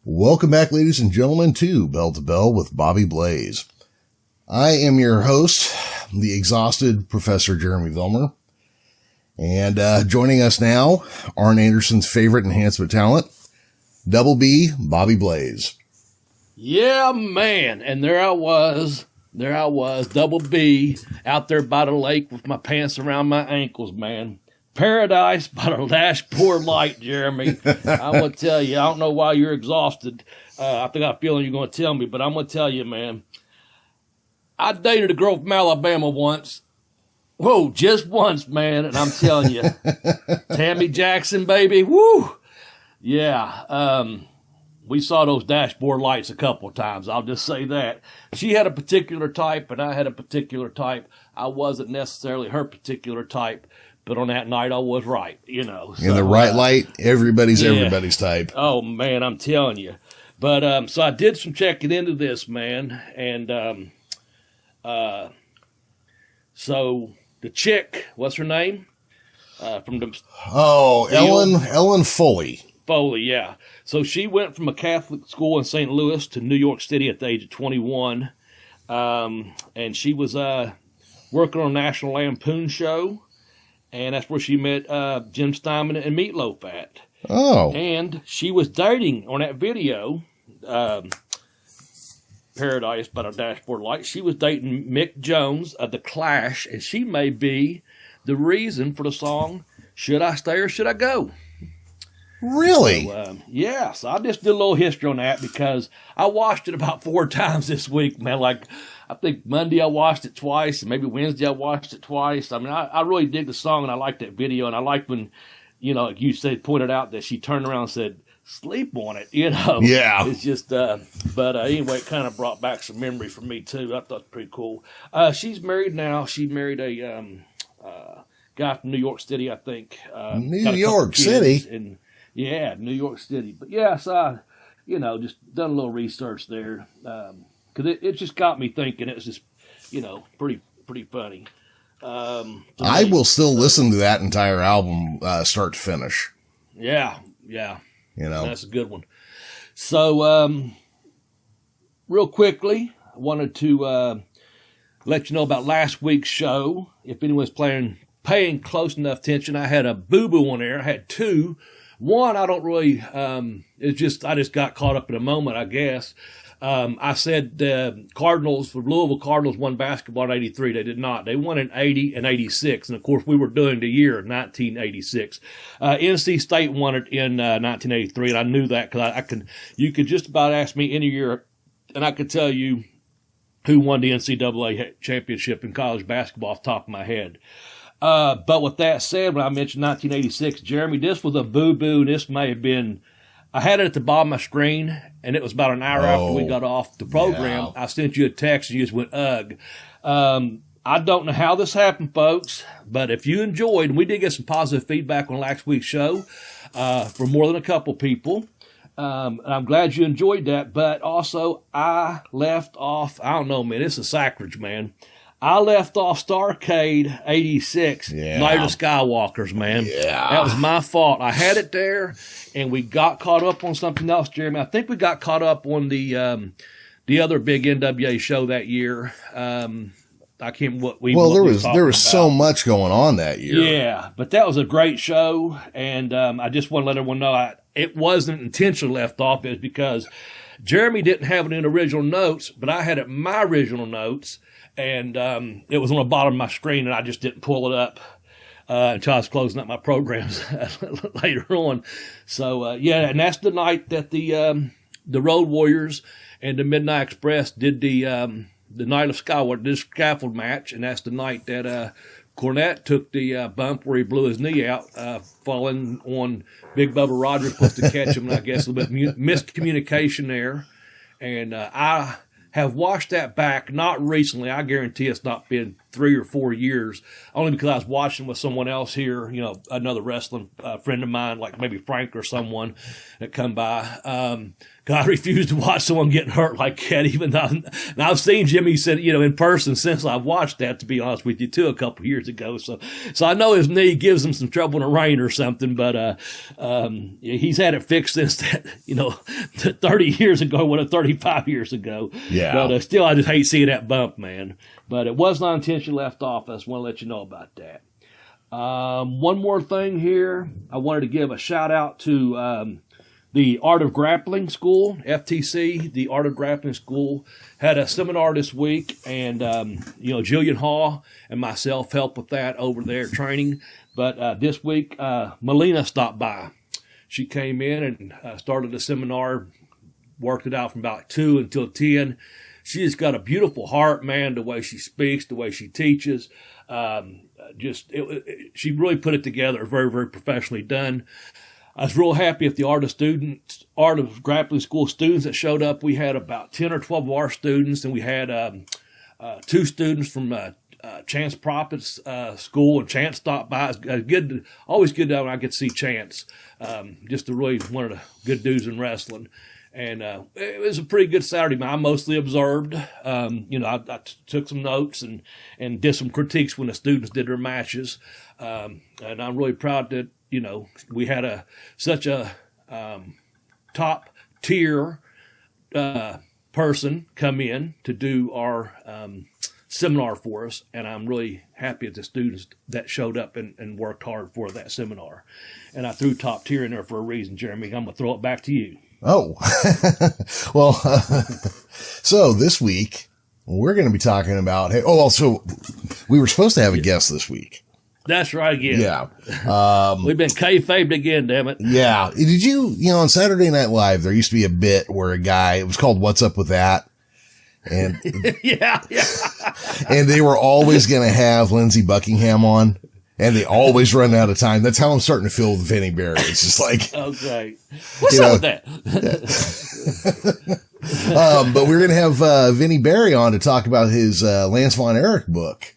Welcome back, ladies and gentlemen, to Bell to Bell with Bobby Blaze. I am your host, the exhausted Professor Jeremy Vilmur. And joining us now, Arn Anderson's favorite enhancement talent, Double B, Bobby Blaze. Yeah, man. And there I was, Double B, out there by the lake with my pants around my ankles, man. Paradise by the dashboard light, Jeremy. I'm going to tell you, I don't know why you're exhausted. I think I have a feeling you're going to tell me, but I'm going to tell you, man. I dated a girl from Alabama once. Whoa, just once, man. And I'm telling you, Tammy Jackson, baby. Woo! Yeah. We saw those dashboard lights a couple of times. I'll just say that. She had a particular type, and I had a particular type. I wasn't necessarily her particular type. But on that night, I was right, you know. So, in the right light, everybody's type. Oh, man, I'm telling you. But so I did some checking into this, man. And so the chick, what's her name? From the Ellen Foley. Foley, yeah. So she went from a Catholic school in St. Louis to New York City at the age of 21. And she was working on a National Lampoon show. And that's where she met Jim Steinman and Meatloaf at. Oh. And she was dating, on that video, Paradise by the Dashboard Light, she was dating Mick Jones of The Clash, and she may be the reason for the song, Should I Stay or Should I Go? Really? So, so I just did a little history on that because I watched it about 4 times this week, man. Like, I think Monday I watched it twice, and maybe Wednesday I watched it twice. I mean, I really dig the song, and I like that video, and I like when, you know, you pointed out that she turned around and said, sleep on it, you know. Yeah. It's just, but anyway, it kind of brought back some memory for me, too. I thought it was pretty cool. She's married now. She married a guy from New York City, I think. New York City? And, yeah, New York City. But, yes, I, you know, just done a little research there. Because it just got me thinking. It was just, you know, pretty funny. I will still listen to that entire album start to finish. Yeah. You know. That's a good one. So, real quickly, I wanted to let you know about last week's show. If anyone's paying close enough attention, I had a boo-boo on there. I had 2. One, I don't really, I just got caught up in a moment, I guess. I said the Louisville Cardinals won basketball in 83. They did not. They won in 80 and 86. And, of course, we were doing the year 1986. NC State won it in 1983, and I knew that because you could just about ask me any year, and I could tell you who won the NCAA championship in college basketball off the top of my head. But with that said, when I mentioned 1986, Jeremy, this was a boo-boo. This may have been, I had it at the bottom of my screen, and it was about an hour after we got off the program. Yeah. I sent you a text, and you just went, ugh. I don't know how this happened, folks, but if you enjoyed, and we did get some positive feedback on last week's show from more than a couple people. And I'm glad you enjoyed that, but also I left off, I don't know, man, it's a sacrilege, man. I left off Starrcade 86, Night of Skywalkers, man. Yeah. That was my fault. I had it there, and we got caught up on something else, Jeremy. I think we got caught up on the other big NWA show that year. I can't what we. Well, there was about. So much going on that year. Yeah, but that was a great show, and I just want to let everyone know it wasn't intentionally left off. It was because Jeremy didn't have it in original notes, but I had it in my original notes. And it was on the bottom of my screen, and I just didn't pull it up until I was closing up my programs later on. So, and that's the night that the Road Warriors and the Midnight Express did the Night of Skywalker, this scaffold match, and that's the night that Cornette took the bump where he blew his knee out, falling on Big Bubba Rogers, supposed to catch him, and I guess a little bit miscommunication there. And I have watched that back, not recently. I guarantee it's not been 3 or 4 years, only because I was watching with someone else here, another wrestling friend of mine, like maybe Frank or someone that come by. God, I refuse to watch someone getting hurt like that, even though I've seen Jimmy said, in person since I've watched that, to be honest with you, too, a couple of years ago. So I know his knee gives him some trouble in the rain or something, but he's had it fixed since that, 30 years ago, 35 years ago. Yeah. But still, I just hate seeing that bump, man. But it was not intentionally left off. I just want to let you know about that. One more thing here. I wanted to give a shout out to the Art of Grappling School, FTC. The Art of Grappling School had a seminar this week, and Jillian Hall and myself helped with that over there training. But this week, Melina stopped by. She came in and started a seminar, worked it out from about 2 until 10. She's got a beautiful heart, man, the way she speaks, the way she teaches. She really put it together, very, very professionally done. I was real happy with the Art of Grappling School students that showed up. We had about 10 or 12 of our students, and we had 2 students from Chance Prophet's school, and Chance stopped by. It's always good when I get to see Chance, just really one of the good dudes in wrestling. And it was a pretty good Saturday, man. I mostly observed. I took some notes and did some critiques when the students did their matches. And I'm really proud that, we had such a top tier person come in to do our seminar for us. And I'm really happy with the students that showed up and worked hard for that seminar. And I threw top tier in there for a reason, Jeremy. I'm going to throw it back to you. Oh, well, so this week we're going to be talking about, so we were supposed to have a guest this week. That's right again. Yeah. We've been kayfabed again, damn it. Yeah. Did you, on Saturday Night Live, there used to be a bit where a guy, it was called What's Up With That? And yeah. And they were always going to have Lindsey Buckingham on. And they always run out of time. That's how I'm starting to feel with Vinnie Barry. It's just like, okay, what's up with that? But we're going to have Vinnie Barry on to talk about his Lance Von Erich book.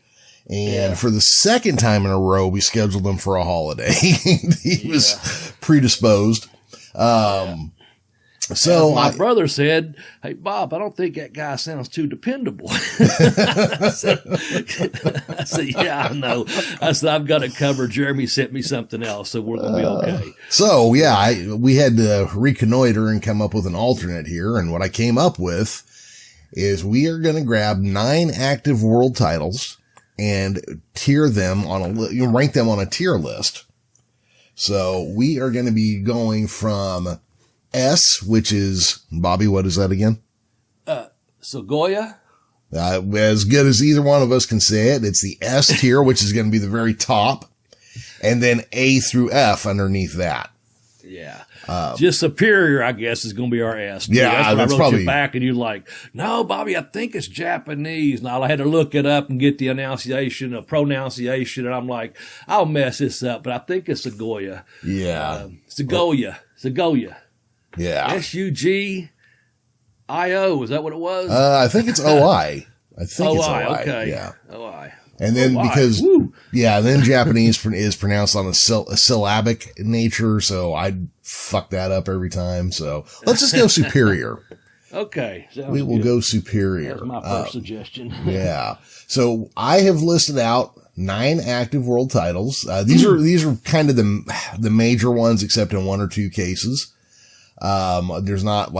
And for the second time in a row, we scheduled him for a holiday. He was predisposed. So my brother said, "Hey, Bob, I don't think that guy sounds too dependable." I said, "Yeah, I know." I said, "I've got it covered. Jeremy sent me something else, so we're going to be okay." So, we had to reconnoiter and come up with an alternate here. And what I came up with is we are going to grab 9 active world titles and tier them rank them on a tier list. So we are going to be going from S, which is, Bobby, what is that again? Segoya. As good as either one of us can say it. It's the S tier, which is going to be the very top. And then A through F underneath that. Yeah. Just superior, I guess, is going to be our S. Yeah, that's I wrote probably you back, and you're like, "No, Bobby, I think it's Japanese." And I had to look it up and get the pronunciation, and I'm like, "I'll mess this up," but I think it's Segoya. Yeah, Segoya. Yeah, Sugio. Is that what it was? I think it's OI. I think it's OI. Okay. Yeah. OI. And then then Japanese is pronounced on a syllabic nature, so I'd fuck that up every time. So let's just go superior. Okay. We will go superior. That's my first suggestion. Yeah. So I have listed out 9 active world titles. These are kind of the major ones, except in 1 or 2 cases. There's not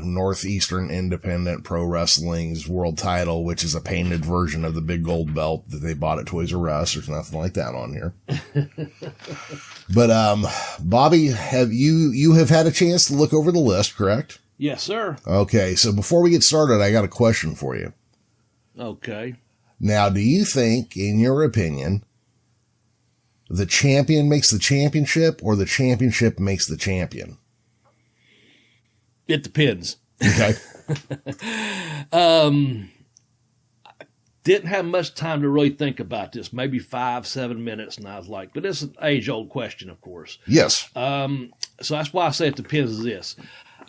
Northeastern Independent Pro Wrestling's world title, which is a painted version of the big gold belt that they bought at Toys R Us. There's nothing like that on here. But, Bobby, you have had a chance to look over the list, correct? Yes, sir. Okay. So before we get started, I got a question for you. Okay. Now, do you think, in your opinion, the champion makes the championship or the championship makes the champion? It depends. Okay. Didn't have much time to really think about this, maybe 5-7 minutes. And I was like, but it's an age old question, of course. Yes. So that's why I say it depends is this.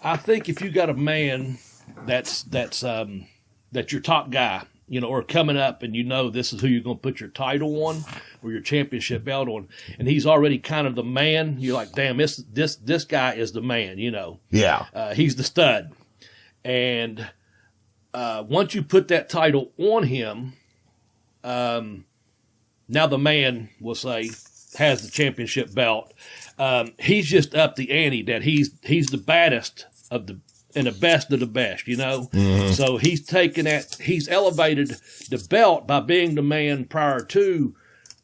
I think if you got a man that's your top guy or coming up, and this is who you're going to put your title on or your championship belt on, and he's already kind of the man. You're like, damn, this guy is the man. Yeah. He's the stud, and once you put that title on him, now the man, we'll say, has the championship belt. He's just up the ante that he's the baddest of the and the best of the best, Mm-hmm. So he's elevated the belt by being the man prior to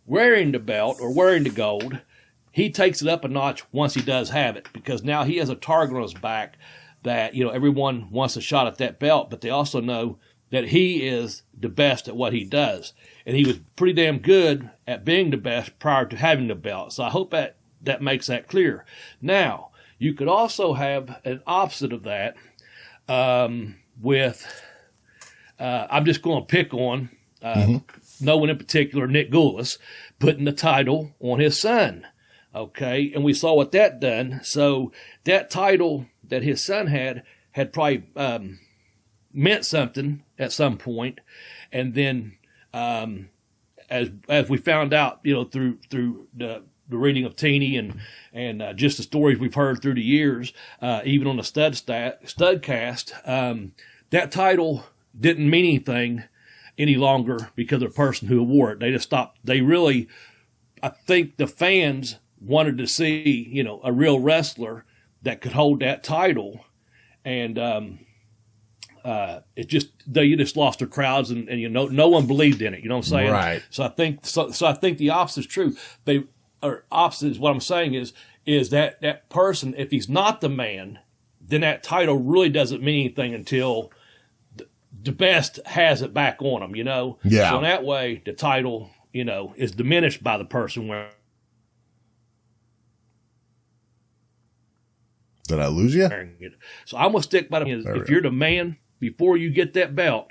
wearing the belt or wearing the gold. He takes it up a notch once he does have it, because now he has a target on his back that, everyone wants a shot at that belt, but they also know that he is the best at what he does. And he was pretty damn good at being the best prior to having the belt. So I hope that makes that clear. Now, you could also have an opposite of that with, I'm just going to pick on no one in particular, Nick Goulas, putting the title on his son. Okay, and we saw what that done. So that title that his son had probably meant something at some point. And then as we found out, through the reading of Teeny and just the stories we've heard through the years, even on the Studcast, that title didn't mean anything any longer because of the person who wore it. They just stopped. I think the fans wanted to see, a real wrestler that could hold that title, and you just lost their crowds, and no one believed in it. You know what I'm saying? Right. So I think the opposite is true. Opposite is what I'm saying is that person, if he's not the man, then that title really doesn't mean anything until the best has it back on him. Yeah. So in that way, the title is diminished by the person wearing. Did I lose you? So I'm going to stick by if you're the man before you get that belt,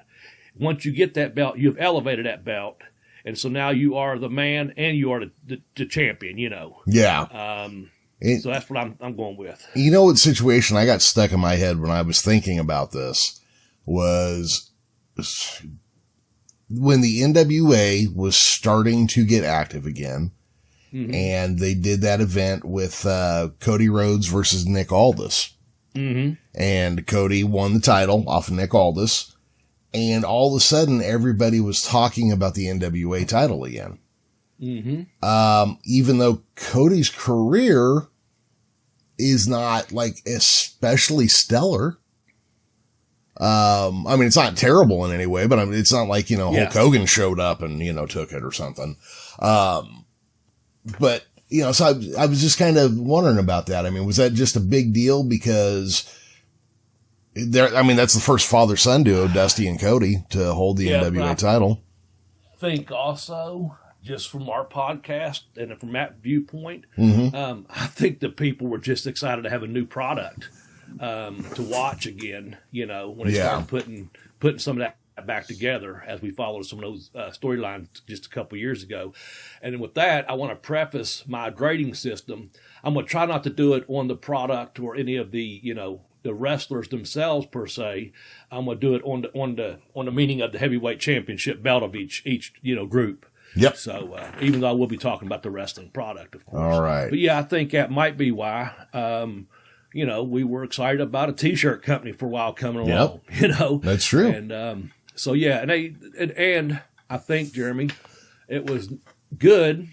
once you get that belt, you've elevated that belt. And so now you are the man and you are the champion, Yeah. So that's what I'm going with. What situation I got stuck in my head when I was thinking about this was when the NWA was starting to get active again. Mm-hmm. And they did that event with Cody Rhodes versus Nick Aldis. Mm-hmm. And Cody won the title off of Nick Aldis. And all of a sudden, everybody was talking about the NWA title again. Mm-hmm. Even though Cody's career is not especially stellar. It's not terrible in any way, but it's not like, Hulk Hogan showed up and, took it or something. But, so I was just kind of wondering about that. Was that just a big deal because that's the first father-son duo, Dusty and Cody, to hold the NWA title. I think also, just from our podcast and from that viewpoint, I think the people were just excited to have a new product to watch again, when they started putting some of that back together as we followed some of those storylines just a couple years ago. And then with that, I want to preface my grading system. I'm going to try not to do it on the product or any of the, the wrestlers themselves per se. I'm going to do it on the meaning of the heavyweight championship belt of each group. Yep. So even though I will be talking about the wrestling product, of course. All right. But yeah, I think that might be why. We were excited about a T-shirt company for a while coming along. That's true. And so yeah, and I think, Jeremy, it was good,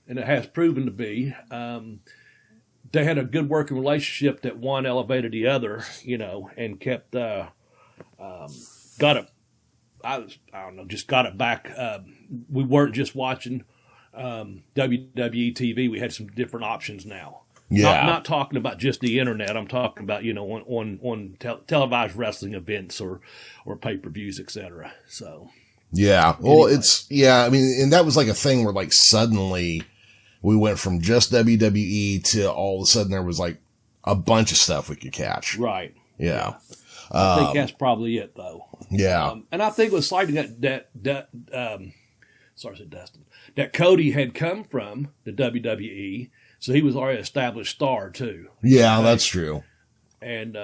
and it has proven to be. They had a good working relationship that one elevated the other, and kept got it. Just got it back. We weren't just watching WWE TV. We had some different options now. Yeah. Not talking about just the internet. I'm talking about, on televised wrestling events or pay-per-views, etc. So. Yeah. Well, anyway. And that was like a thing where suddenly we went from just WWE to all of a sudden there was a bunch of stuff we could catch. Right. Yeah. I think that's probably it though. Yeah. And I think it was slightly that Cody had come from the WWE. So he was already an established star too. Yeah, that's true. And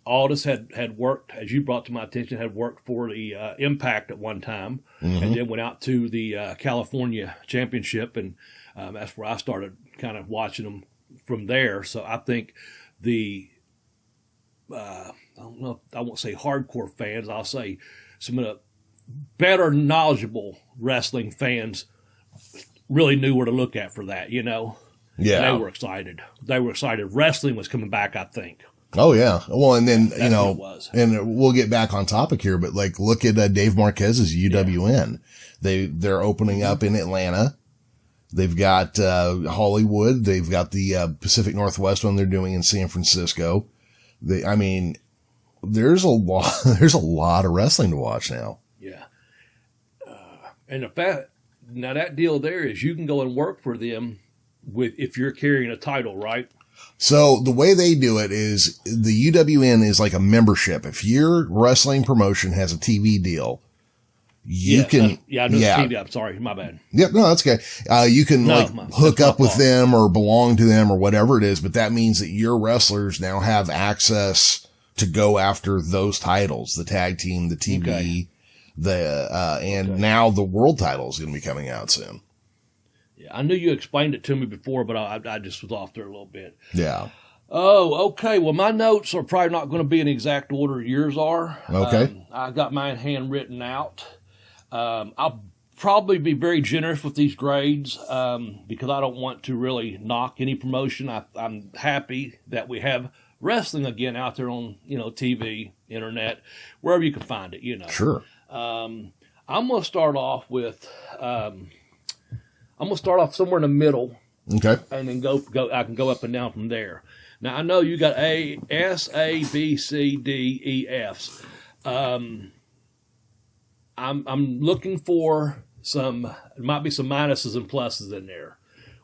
Aldis had worked, as you brought to my attention, had worked for the Impact at one time, and then went out to the California Championship, and that's where I started kind of watching them from there. So I think I don't know, I won't say hardcore fans, I'll say some of the better knowledgeable wrestling fans really knew where to look at for that, Yeah. They were excited. Wrestling was coming back, I think. Oh yeah. Well, and then, That's what it was. and we'll get back on topic here, but like, look at Dave Marquez's UWN. Yeah. They're opening up in Atlanta. They've got, Hollywood. They've got the, Pacific Northwest one they're doing in San Francisco. There's a lot of wrestling to watch now. Yeah. And the fact, now that deal there is you can go and work for them if you're carrying a title, right? So the way they do it is the UWN is like a membership. If your wrestling promotion has a TV deal, you can. I know TV. I'm sorry. My bad. Yep. No, that's okay. You can hook up with them or belong to them or whatever it is, but that means that your wrestlers now have access to go after those titles, the tag team, the TV, now the world title is going to be coming out soon. I knew you explained it to me before, but I just was off there a little bit. Yeah. Oh, okay. Well, my notes are probably not going to be in exact order yours are. Okay. I got mine handwritten out. I'll probably be very generous with these grades because I don't want to really knock any promotion. I'm happy that we have wrestling again out there on TV, internet, wherever you can find it. Sure. I'm going to start off with. I'm going to start off somewhere in the middle. Okay. And then go. I can go up and down from there. Now, I know you got A, S, A, B, C, D, E, Fs. I'm looking for there might be some minuses and pluses in there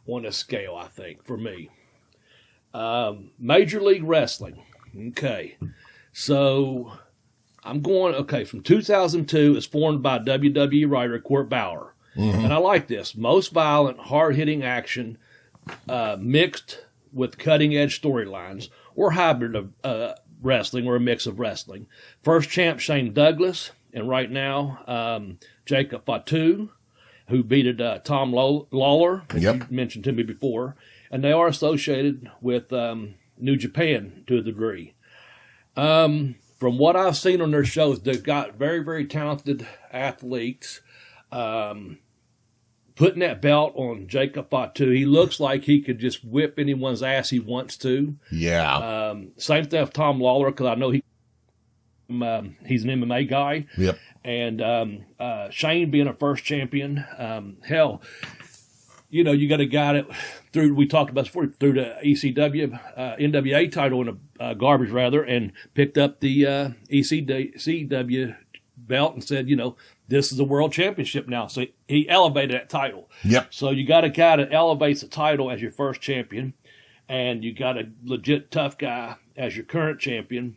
on this scale, I think, for me. Major League Wrestling. Okay. So I'm going, from 2002, it's formed by WWE writer Court Bauer. Mm-hmm. And I like this. Most violent, hard-hitting action mixed with cutting-edge storylines or hybrid of wrestling or a mix of wrestling. First champ Shane Douglas, and right now Jacob Fatu, who beat Tom Lawler, as you mentioned to me before. And they are associated with New Japan to a degree. From what I've seen on their shows, they've got very, very talented athletes. Putting that belt on Jacob Fatu, he looks like he could just whip anyone's ass he wants to. Yeah. Same thing with Tom Lawler, because I know he's an MMA guy. Yep. And Shane being a first champion, hell, you got a guy that we talked about before, threw the ECW, NWA title in a garbage rather, and picked up the ECW belt and said, this is a world championship now. So he elevated that title. Yep. So you got a guy that elevates the title as your first champion, and you got a legit tough guy as your current champion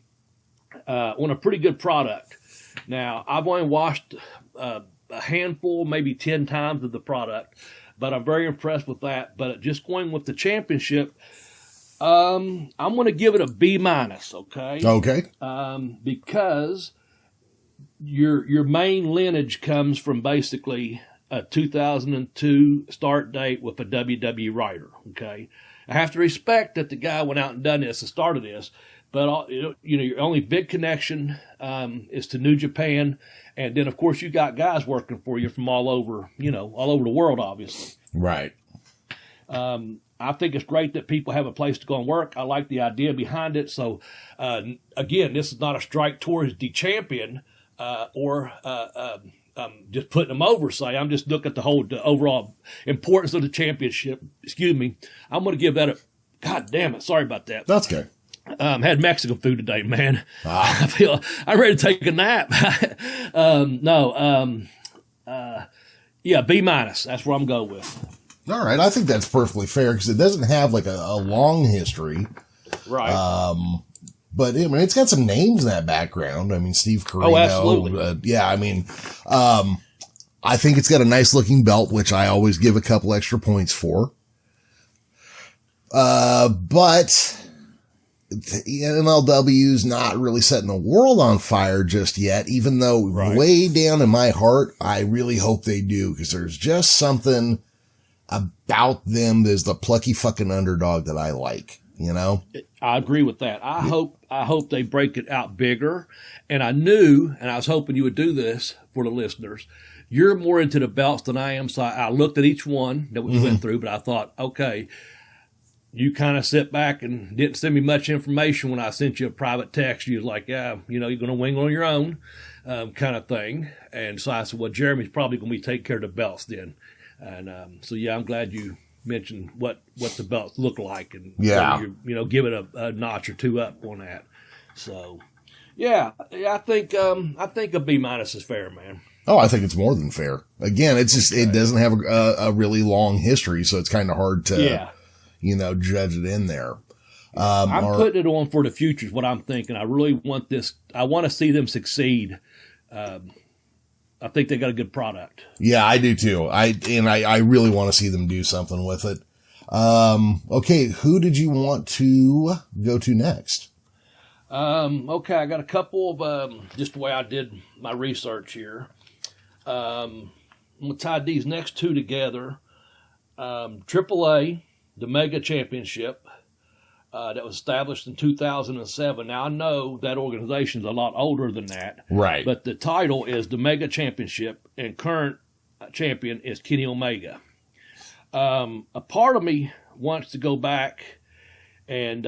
on a pretty good product. Now, I've only watched a handful, maybe 10 times of the product, but I'm very impressed with that. But just going with the championship, I'm going to give it a B-, okay? Okay. Because your main lineage comes from basically a 2002 start date with a WWE writer, okay? I have to respect that the guy went out and done this and started this, but your only big connection is to New Japan, and then of course you got guys working for you from all over the world, obviously. Right. I think it's great that people have a place to go and work. I like the idea behind it. So again, this is not a strike towards the champion. Or just putting them over, say. I'm just looking at the overall importance of the championship. Excuse me. I'm going to give that God damn it. Sorry about that. That's good. Had Mexican food today, man. I'm ready to take a nap. Yeah, B-. That's where I'm going with. All right. I think that's perfectly fair because it doesn't have like a long history. Right. But it's got some names in that background. Steve Carino. Oh, absolutely. I think it's got a nice looking belt, which I always give a couple extra points for. But the MLW's not really setting the world on fire just yet, even though way down in my heart, I really hope they do, because there's just something about them as the plucky fucking underdog that I like, you know? I agree with that. I hope they break it out bigger. And I knew, and I was hoping you would do this for the listeners, you're more into the belts than I am. So I looked at each one that we went through, but I thought, okay, you kind of sit back and didn't send me much information when I sent you a private text. You was like, yeah, you're going to wing on your own, kind of thing. And so I said, well, Jeremy's probably going to be taking care of the belts then. And so, yeah, I'm glad you mentioned what the belts look like, and give it a notch or two up on that. So, yeah, I think a B- is fair, man. Oh, I think it's more than fair. Again, it's just it doesn't have a really long history, so it's kind of hard to judge it in there. I'm putting it on for the future is what I'm thinking. I really want this. I want to see them succeed. I think they got a good product. Yeah, I do too. I really want to see them do something with it. Okay, who did you want to go to next? Okay, I got a couple of just the way I did my research here. I'm gonna tie these next two together. AAA, the Mega Championship, that was established in 2007. Now, I know that organization's a lot older than that. Right. But the title is the Mega Championship, and current champion is Kenny Omega. A part of me wants to go back and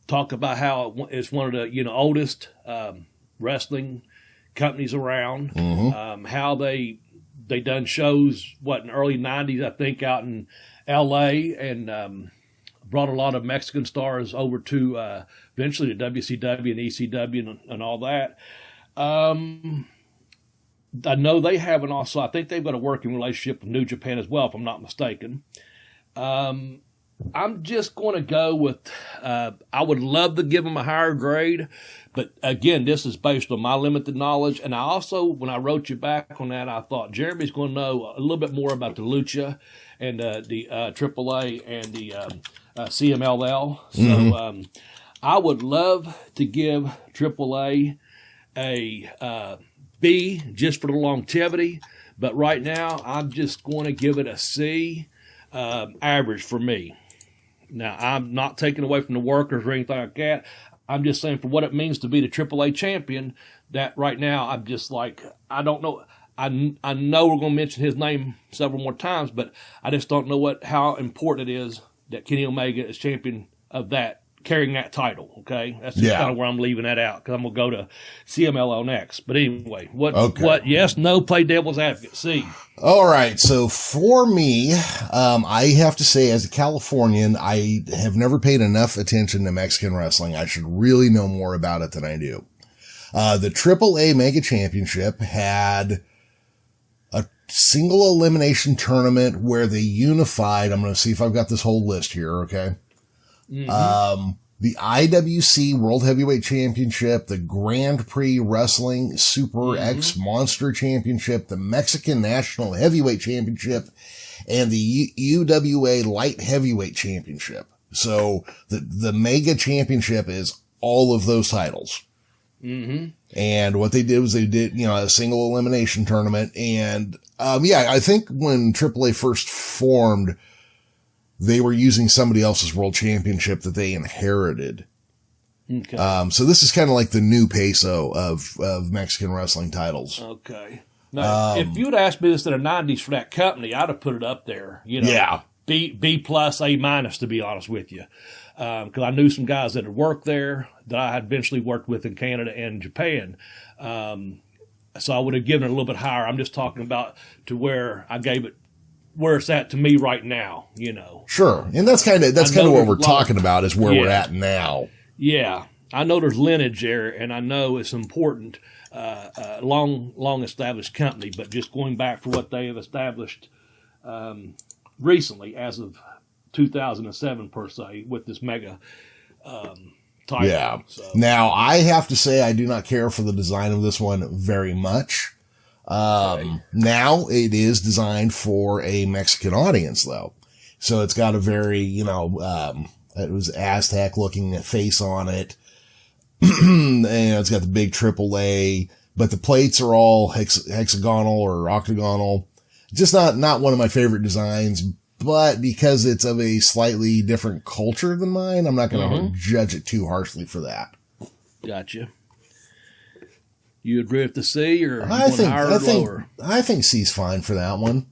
talk about how it's one of the oldest wrestling companies around. How they done shows in the early 90s, I think, out in L.A. and brought a lot of Mexican stars over to eventually to WCW and ECW and all that. I know they have I think they've got a working relationship with New Japan as well, if I'm not mistaken. I'm just going to go with, I would love to give them a higher grade, but again, this is based on my limited knowledge. And I also, when I wrote you back on that, I thought Jeremy's going to know a little bit more about the Lucha and the AAA and the CMLL. So I would love to give AAA a B just for the longevity, but right now I'm just going to give it a C average for me. Now, I'm not taking away from the workers or anything like that. I'm just saying for what it means to be the AAA champion, that right now I'm just like, I don't know. I know we're going to mention his name several more times, but I just don't know how important it is that Kenny Omega is champion of that, carrying that title, okay? That's just kind of where I'm leaving that out, because I'm going to go to CMLL next. But anyway, what, yes, no, play devil's advocate, C. All right, so for me, I have to say, as a Californian, I have never paid enough attention to Mexican wrestling. I should really know more about it than I do. The AAA Mega Championship had a single elimination tournament where they unified. I'm going to see if I've got this whole list here, okay? The IWC World Heavyweight Championship, the Grand Prix Wrestling Super X Monster Championship, the Mexican National Heavyweight Championship, and the UWA Light Heavyweight Championship. So the Mega Championship is all of those titles. And what they did was they did, a single elimination tournament. And, I think when AAA first formed, they were using somebody else's world championship that they inherited. Okay. So this is kind of like the new peso of Mexican wrestling titles. Okay. Now, if you'd asked me this in the 90s for that company, I'd have put it up there. B plus, A minus, to be honest with you. Because I knew some guys that had worked there that I had eventually worked with in Canada and Japan. So I would have given it a little bit higher. I'm just talking about to where I gave it where it's at to me right now, Sure. And that's kind of what we're talking about is where we're at now. Yeah. I know there's lineage there, and I know it's important, long established company, but just going back for what they have established recently as of 2007 per se with this mega title. Yeah. So. Now, I have to say I do not care for the design of this one very much. Now it is designed for a Mexican audience though. So it's got a very, It was Aztec looking face on it. And it's got the big AAA, but the plates are all hexagonal or octagonal. Just not one of my favorite designs, but because it's of a slightly different culture than mine, I'm not going to judge it too harshly for that. Gotcha. You agree with the C, or I think lower? I think C's fine for that one.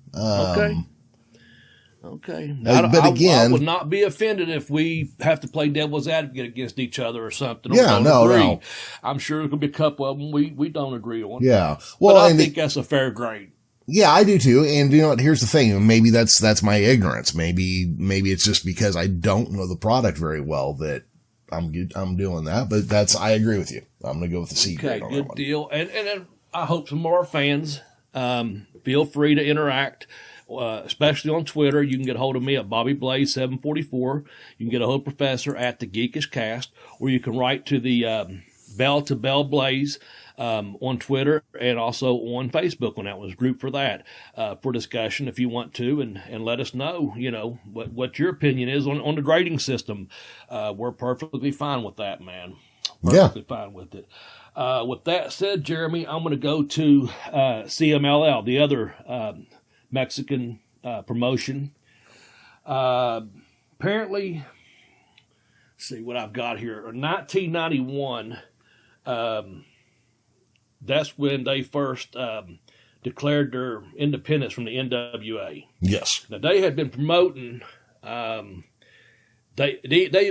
Okay. Again, I would not be offended if we have to play devil's advocate against each other or something. Yeah, no. I'm sure there's going to be a couple of them we don't agree on. Yeah. Well, but I think that's a fair grade. Yeah, I do too. And you know what? Here's the thing. Maybe that's my ignorance. Maybe it's just because I don't know the product very well that I'm doing that. But I agree with you. I'm going to go with the C grade on that one. Good deal. And I hope some more fans feel free to interact. Especially on Twitter, you can get a hold of me at BobbyBlaze744. You can get a hold of Professor at the Geekish Cast, or you can write to the Bell to Bell Blaze on Twitter and also on Facebook when that was group for that for discussion if you want to, and let us know what your opinion is on the grading system. We're perfectly fine with that, man. Perfectly fine with it. With that said, Jeremy, I'm going to go to CMLL, the other Mexican promotion. Apparently, let's see what I've got here. 1991, that's when they first declared their independence from the NWA. Yes. Now, they had been promoting, they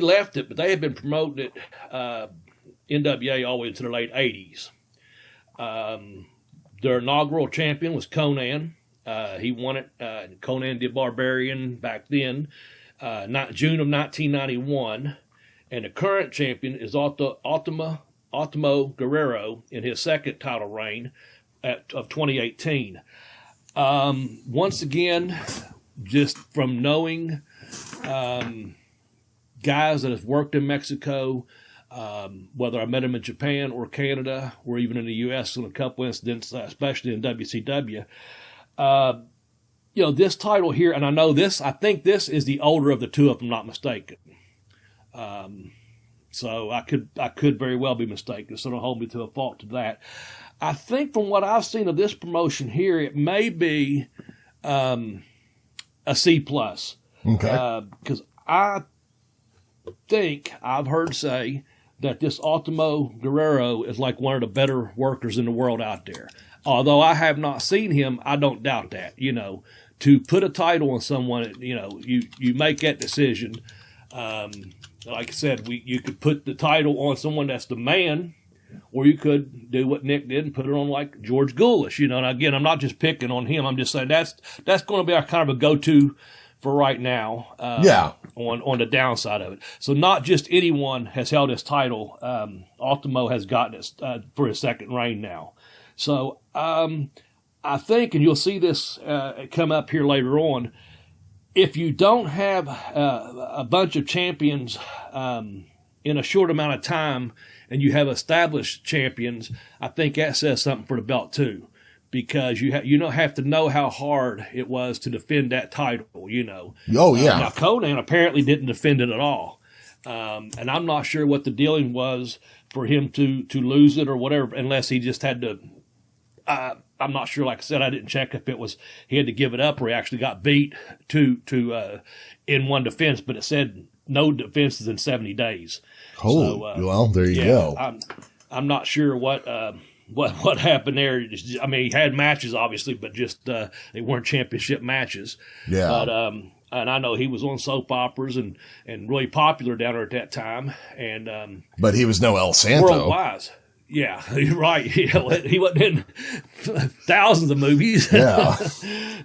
left it, but they had been promoting it, NWA all the way into the late 80s. Their inaugural champion was Conan. He won it, Conan the Barbarian back then, June of 1991. And the current champion is Ultimo Guerrero in his second title reign of 2018. Once again, just from knowing guys that have worked in Mexico, whether I met them in Japan or Canada or even in the U.S. in a couple incidents, especially in WCW, this title here, and I think this is the older of the two, if I'm not mistaken. So I could very well be mistaken, so don't hold me to a fault to that. I think from what I've seen of this promotion here, it may be a C+. Okay. Because I think I've heard say that this Ultimo Guerrero is like one of the better workers in the world out there. Although I have not seen him, I don't doubt that. To put a title on someone, you make that decision. Like I said, you could put the title on someone that's the man, or you could do what Nick did and put it on like George Goulish. And again, I'm not just picking on him. I'm just saying that's going to be our kind of a go-to for right now. On the downside of it. So not just anyone has held his title. Ultimo has gotten it for his second reign now. So I think, and you'll see this come up here later on, if you don't have a bunch of champions in a short amount of time and you have established champions, I think that says something for the belt too. Because you don't have to know how hard it was to defend that title, Oh, yeah. Now, Conan apparently didn't defend it at all. And I'm not sure what the dealing was for him to lose it or whatever, unless he just had to I'm not sure. Like I said, I didn't check if it was he had to give it up or he actually got beat to in one defense, but it said no defenses in 70 days. Oh, well, there you go. I'm not sure what happened there. I mean, he had matches, obviously, but just they weren't championship matches. Yeah. But and I know he was on soap operas and really popular down there at that time. And but he was no El Santo. World-wise. Yeah, you're right. He wasn't in thousands of movies. Yeah.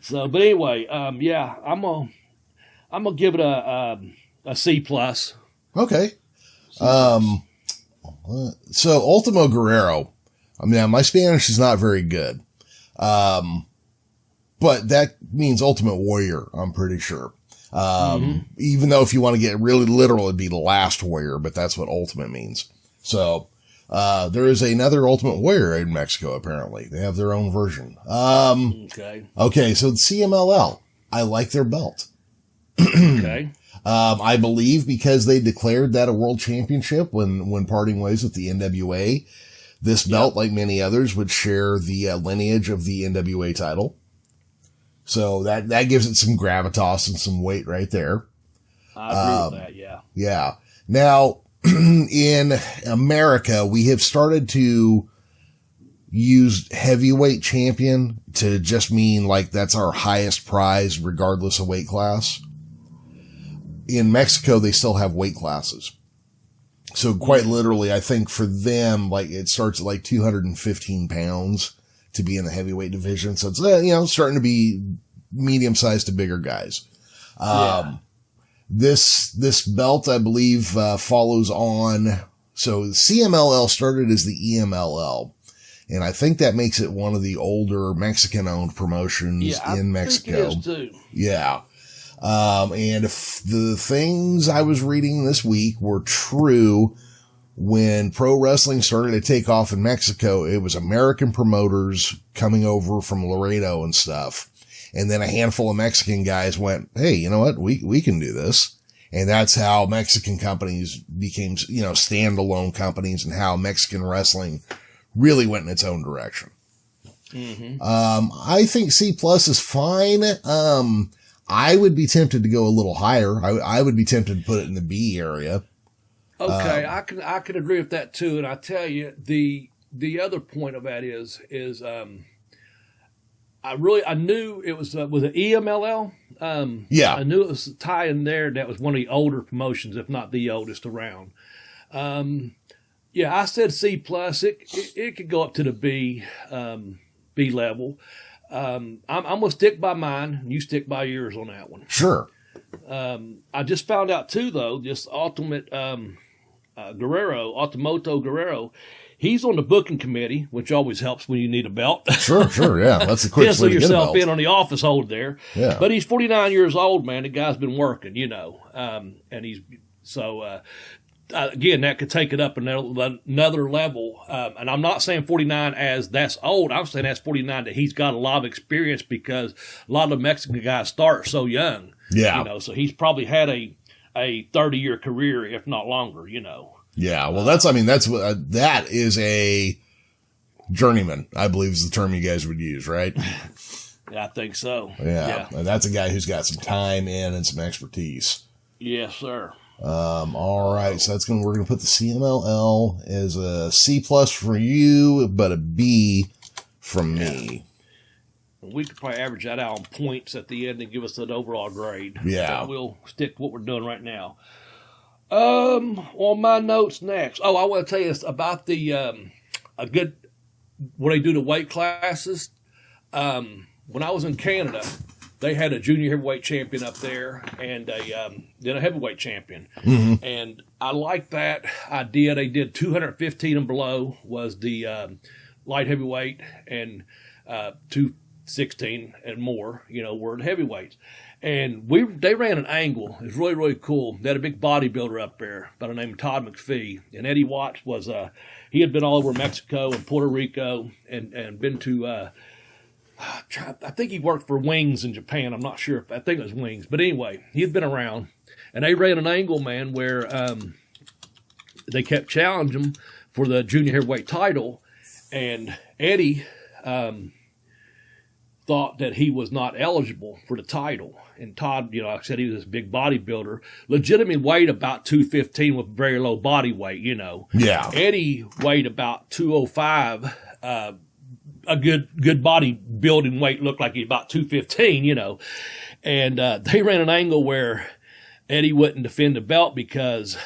So, but anyway, I'm gonna give it a C+. Okay. So Ultimo Guerrero. I mean, my Spanish is not very good. But that means Ultimate Warrior, I'm pretty sure. Even though if you want to get really literal, it'd be the last warrior, but that's what ultimate means. So, there is another Ultimate Warrior in Mexico, apparently. They have their own version. Okay. So the CMLL, I like their belt. Okay. I believe because they declared that a world championship when parting ways with the NWA, this belt, like many others, would share the lineage of the NWA title. So that gives it some gravitas and some weight right there. I agree with that, yeah. Yeah. Now, in America, we have started to use heavyweight champion to just mean like that's our highest prize regardless of weight class. In Mexico, they still have weight classes. So quite literally, I think for them, like it starts at like 215 pounds to be in the heavyweight division. So it's, starting to be medium sized to bigger guys. This belt, I believe, follows on. So CMLL started as the EMLL. And I think that makes it one of the older Mexican owned promotions in Mexico. Think it is too. Yeah. And if the things I was reading this week were true, when pro wrestling started to take off in Mexico, it was American promoters coming over from Laredo and stuff. And then a handful of Mexican guys went, hey, you know what? We can do this. And that's how Mexican companies became, standalone companies, and how Mexican wrestling really went in its own direction. Mm-hmm. I think C+ is fine. I would be tempted to go a little higher. I would be tempted to put it in the B area. Okay, I can agree with that too. And I tell you, the other point of that is I knew it was an EMLL. I knew it was a tie in there. That was one of the older promotions, if not the oldest around. I said C+. It could go up to the B level. I'm gonna stick by mine, and you stick by yours on that one. Sure. I just found out too, though, this Ultimate Automoto Guerrero, he's on the booking committee, which always helps when you need a belt. Sure, yeah, that's a quick way to get a yourself belt. in on the office hold there. Yeah. But he's 49 years old, man. The guy's been working, and he's so. Again, that could take it up another level. And I'm not saying 49 as that's old. I'm saying that's 49 that he's got a lot of experience, because a lot of the Mexican guys start so young. Yeah. So he's probably had a 30-year career, if not longer, Yeah. Well, that is a journeyman, I believe is the term you guys would use, right? Yeah, I think so. Yeah. And that's a guy who's got some time in and some expertise. Yes, sir. All right. So we're going to put the CMLL as a C+ for you, but a B from me. We could probably average that out on points at the end and give us an overall grade. Yeah. But we'll stick to what we're doing right now. On my notes next. Oh, I want to tell you about the, when they do the weight classes. When I was in Canada, they had a junior heavyweight champion up there, and then a heavyweight champion. Mm-hmm. And I like that idea. They did 215 and below was the light heavyweight, and 216 and more, were the heavyweights. And they ran an angle. It was really, really cool. They had a big bodybuilder up there by the name of Todd McPhee. And Eddie Watts was, he had been all over Mexico and Puerto Rico and been to, I think he worked for Wings in Japan. I'm not sure. I think it was Wings. But anyway, he had been around. And they ran an angle, man, where they kept challenging him for the junior heavyweight title. And Eddie thought that he was not eligible for the title. And Todd, like I said, he was this big bodybuilder, legitimately weighed about 215 with very low body weight, Yeah. Eddie weighed about 205, a good body building weight, looked like he's about 215, and they ran an angle where Eddie wouldn't defend the belt because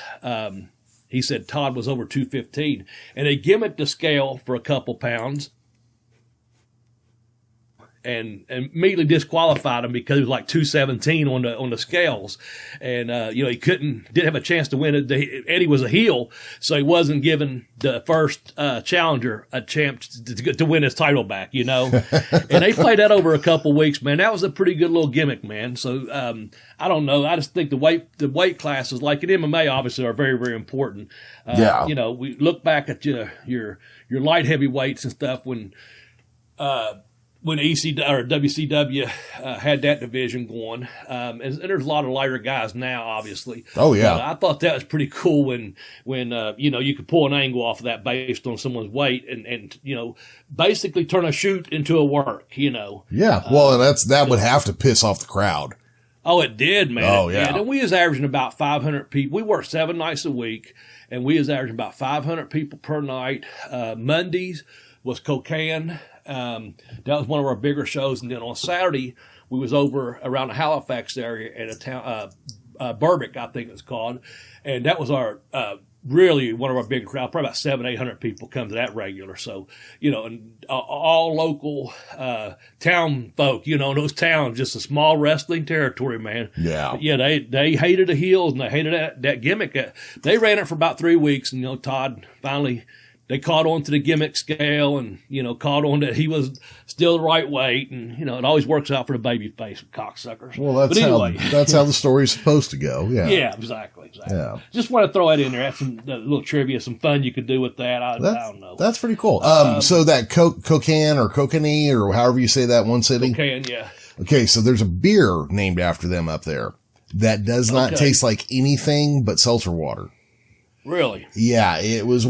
he said Todd was over 215, and they gimmicked the scale for a couple pounds and immediately disqualified him because he was like 217 on the scales, and he didn't have a chance to win it. Eddie was a heel, so he wasn't giving the first challenger a chance to win his title back, And they played that over a couple weeks, man. That was a pretty good little gimmick, man. So I don't know. I just think the weight classes, like in MMA, obviously are very, very important. We look back at your light heavyweights and stuff when. when ECW or WCW had that division going. And there's a lot of lighter guys now, obviously. Oh, yeah. But I thought that was pretty cool when you could pull an angle off of that based on someone's weight and basically turn a shoot into a work, Yeah, well, that would have to piss off the crowd. Oh, it did, man. Oh, yeah. And we was averaging about 500 people. We worked 7 nights a week, and we was averaging about 500 people per night. Mondays was Cocaine. That was one of our bigger shows. And then on Saturday, we was over around the Halifax area at a town, Berbick, I think it's called. And that was our really one of our big crowds. Probably about 700-800 people come to that regular. So, and all local town folk, those towns, just a small wrestling territory, man. Yeah. Yeah, they hated the heels and they hated that gimmick. They ran it for about 3 weeks, and, Todd finally – they caught on to the gimmick scale and, caught on that he was still the right weight. And, it always works out for the baby face cocksuckers. Well, that's how the story's supposed to go. Yeah. Yeah, exactly. Yeah. Just want to throw that in there. That's some little trivia, some fun you could do with that. I don't know. That's pretty cool. So that Cocaine or Kokanee or however you say that one city. Cocaine, yeah. Okay. So there's a beer named after them up there that does not taste like anything but seltzer water. Really? Yeah, it was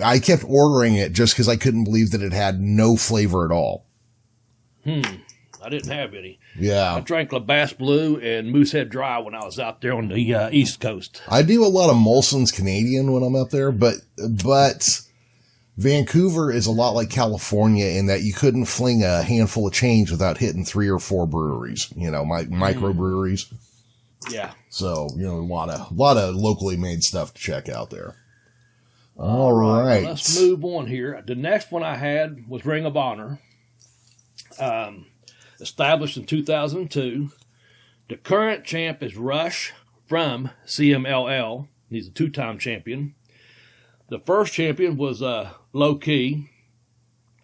I kept ordering it just because I couldn't believe that it had no flavor at all. I didn't have any. Yeah. I drank LaBasse Blue and Moosehead Dry when I was out there on the East Coast. I do a lot of Molson's Canadian when I'm up there, but Vancouver is a lot like California in that you couldn't fling a handful of change without hitting 3 or 4 breweries, microbreweries. Yeah. So, a lot of locally made stuff to check out there. All right. Well, let's move on here. The next one I had was Ring of Honor, established in 2002. The current champ is Rush from CMLL. He's a 2-time champion. The first champion was Low Key.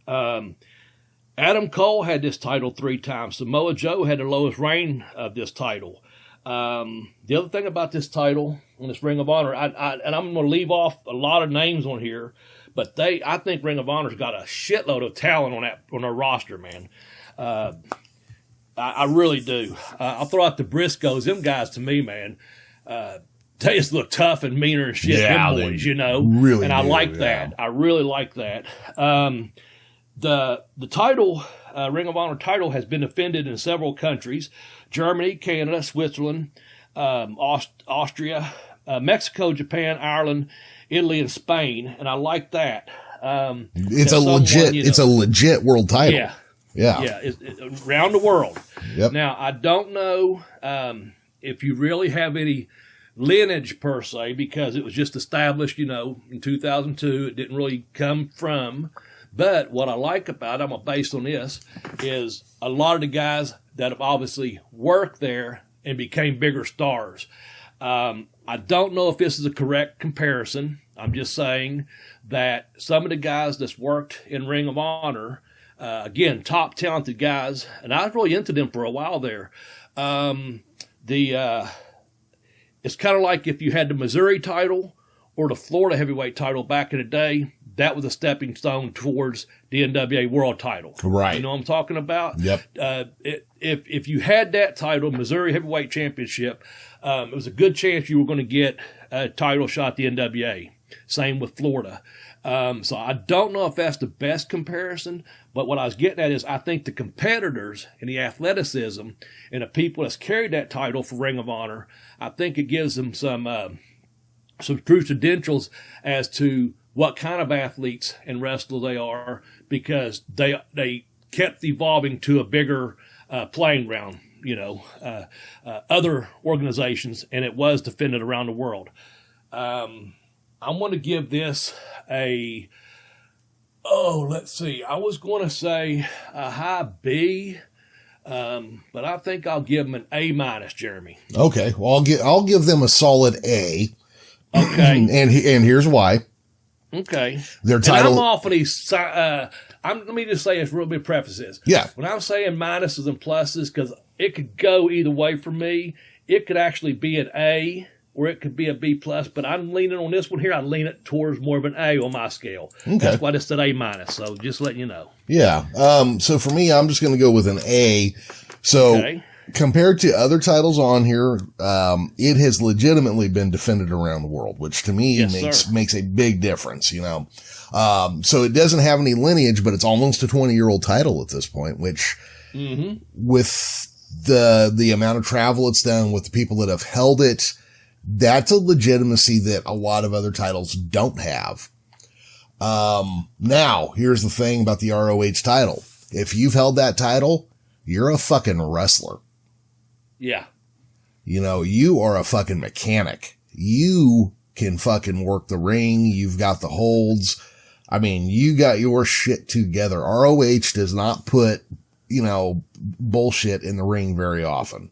Adam Cole had this title 3 times. Samoa Joe had the lowest reign of this title. The other thing about this title on this Ring of Honor, and I'm going to leave off a lot of names on here, but I think Ring of Honor's got a shitload of talent on their roster, man. I really do. I'll throw out the Briscoes. Them guys, to me, man, they just look tough and meaner and shit. Yeah, them boys, really. And I do, like that. I really like that. The title, Ring of Honor title, has been defended in several countries: Germany, Canada, Switzerland, Austria, Mexico, Japan, Ireland, Italy, and Spain. And I like that. It's a legit world title. Yeah. Yeah. It's around the world. Yep. Now, I don't know if you really have any lineage per se, because it was just established, in 2002. It didn't really come from. But what I like about it, I'm based on this, is a lot of the guys that have obviously worked there and became bigger stars. I don't know if this is a correct comparison. I'm just saying that some of the guys that's worked in Ring of Honor, again, top talented guys, and I was really into them for a while there. It's kind of like if you had the Missouri title or the Florida heavyweight title back in the day. That was a stepping stone towards the NWA world title. Right. You know what I'm talking about? Yep. If you had that title, Missouri Heavyweight Championship, it was a good chance you were going to get a title shot at the NWA. Same with Florida. So I don't know if that's the best comparison, but what I was getting at is I think the competitors and the athleticism and the people that's carried that title for Ring of Honor, I think it gives them some true credentials as to what kind of athletes and wrestlers they are, because they kept evolving to a bigger playing ground, other organizations, and it was defended around the world. I'm going to give this let's see. I was going to say a high B, but I think I'll give them an A-, Jeremy. Okay. Well, I'll give them a solid A. Okay. and here's why. Okay. Their title. And I'm off of these. Let me just say this real big prefaces. Yeah. When I'm saying minuses and pluses, because it could go either way for me. It could actually be an A or it could be a B plus, but I'm leaning on this one here. I lean it towards more of an A on my scale. Okay. That's why it's at A minus. So just letting you know. Yeah. So for me, I'm just going to go with an A. So compared to other titles on here, it has legitimately been defended around the world, which to me makes a big difference, you know. So it doesn't have any lineage, but it's almost a 20-year-old title at this point, which with the amount of travel it's done, with the people that have held it, that's a legitimacy that a lot of other titles don't have. Now, here's the thing about the ROH title. If you've held that title, you're a fucking wrestler. Yeah. You know, you are a fucking mechanic. You can fucking work the ring. You've got the holds. I mean, you got your shit together. ROH does not put, you know, bullshit in the ring very often.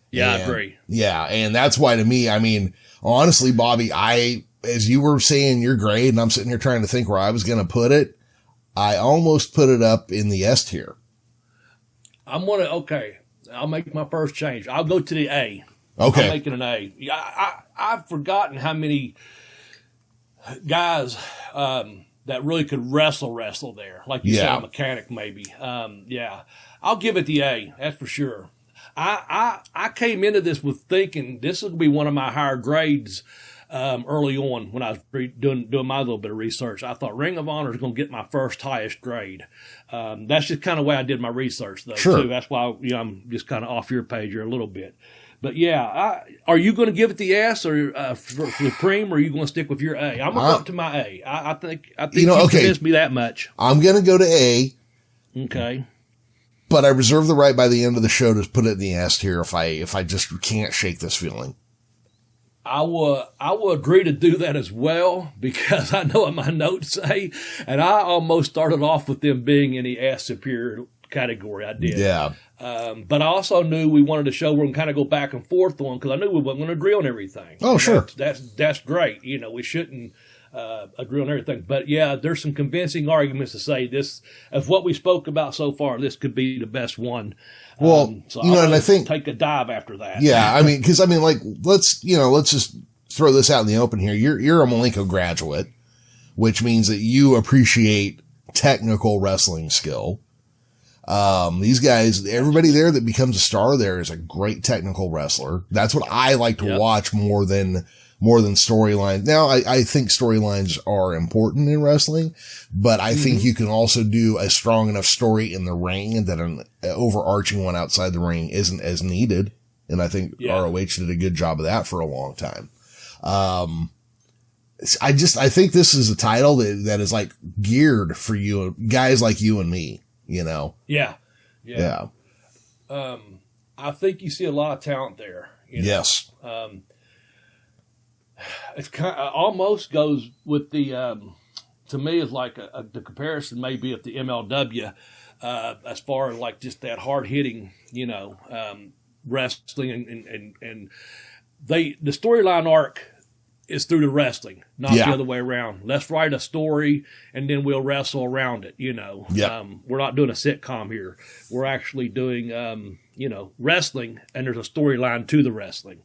Yeah, I agree. Yeah. And that's why to me, I mean, honestly, Bobby, as you were saying your grade, and I'm sitting here trying to think where I was going to put it, I almost put it up in the S tier. I'll make my first change. I'll go to the A. Okay. I'm making an A. I've forgotten how many guys that really could wrestle there. Like you said, a mechanic maybe. I'll give it the A. That's for sure. I came into this with thinking this would be one of my higher grades early on when I was doing my little bit of research. I thought Ring of Honor is going to get my first highest grade. That's just kind of the way I did my research, though, too. That's why I'm just kind of off your page here a little bit. But, are you going to give it the S or for Supreme, or are you going to stick with your A? I'm going to go up to my A. I think you convinced me that much. I'm going to go to A. Okay. But I reserve the right by the end of the show to put it in the S tier if I just can't shake this feeling. I will agree to do that as well, because I know what my notes say, and I almost started off with them being in the S superior category. I did. Yeah. But I also knew we wanted a show where we can kind of go back and forth on, because I knew we weren't going to agree on everything. Oh, sure. That's great. You know, we shouldn't agree on everything. But, yeah, there's some convincing arguments to say this, of what we spoke about so far, this could be the best one. Well, so you know, and I think take a dive after that. Yeah, I mean, because like let's just throw this out in the open here. You're a Malenko graduate, which means that you appreciate technical wrestling skill. These guys, everybody there that becomes a star there is a great technical wrestler. That's what I like to watch more than storylines. Now, I think storylines are important in wrestling, but I think you can also do a strong enough story in the ring that an overarching one outside the ring isn't as needed. And I think ROH did a good job of that for a long time. I think this is a title that is like geared for you guys like you and me, you know? Yeah. I think you see a lot of talent there. You know? Yes. It's kind of, almost goes with the, to me, is like the comparison maybe of the MLW, as far as like just that hard hitting, you know, wrestling and the storyline arc is through the wrestling, not the other way around. Let's write a story and then we'll wrestle around it. You know, we're not doing a sitcom here. We're actually doing, you know, wrestling, and there's a storyline to the wrestling.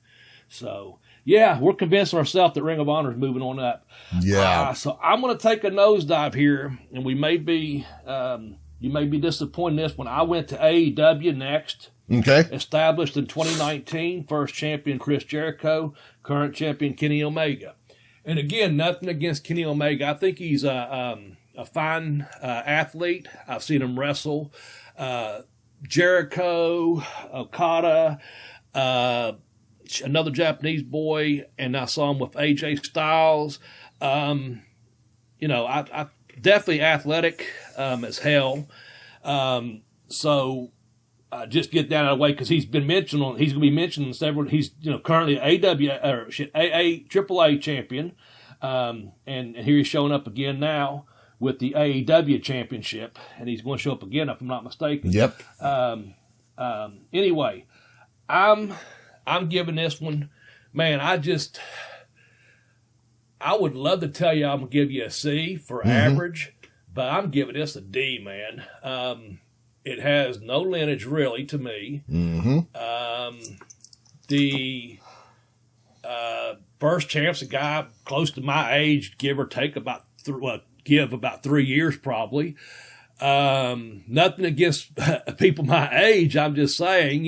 So, yeah, we're convincing ourselves that Ring of Honor is moving on up. Yeah. So I'm going to take a nosedive here, and we may be, you may be disappointed in this one. I went to AEW next. Okay. Established in 2019, first champion Chris Jericho, current champion Kenny Omega. And again, nothing against Kenny Omega. I think he's a fine athlete. I've seen him wrestle. Jericho, Okada, another Japanese boy, and I saw him with AJ Styles. You know, I definitely athletic as hell. So just get that out of the way, because he's been mentioned he's going to be mentioned in several. He's currently AAA champion, and here he's showing up again now with the AEW championship, and he's going to show up again if I'm not mistaken. Yep. Anyway, I'm giving this one, man. I would love to tell you I'm gonna give you a C for average, but I'm giving this a D, man. It has no lineage really to me. The First champs, a guy close to my age, give or take about 3 years probably. Nothing against people my age. I'm just saying,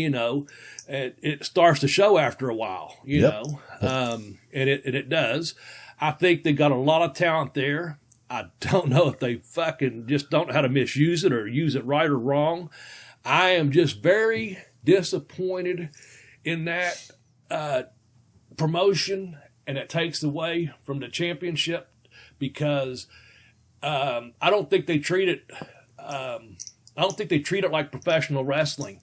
it starts to show after a while, know, and it does. I think they got a lot of talent there. I don't know if they fucking just don't know how to misuse it or use it right or wrong. I am just very disappointed in that promotion, and it takes away from the championship because I don't think they treat it. I don't think they treat it like professional wrestling.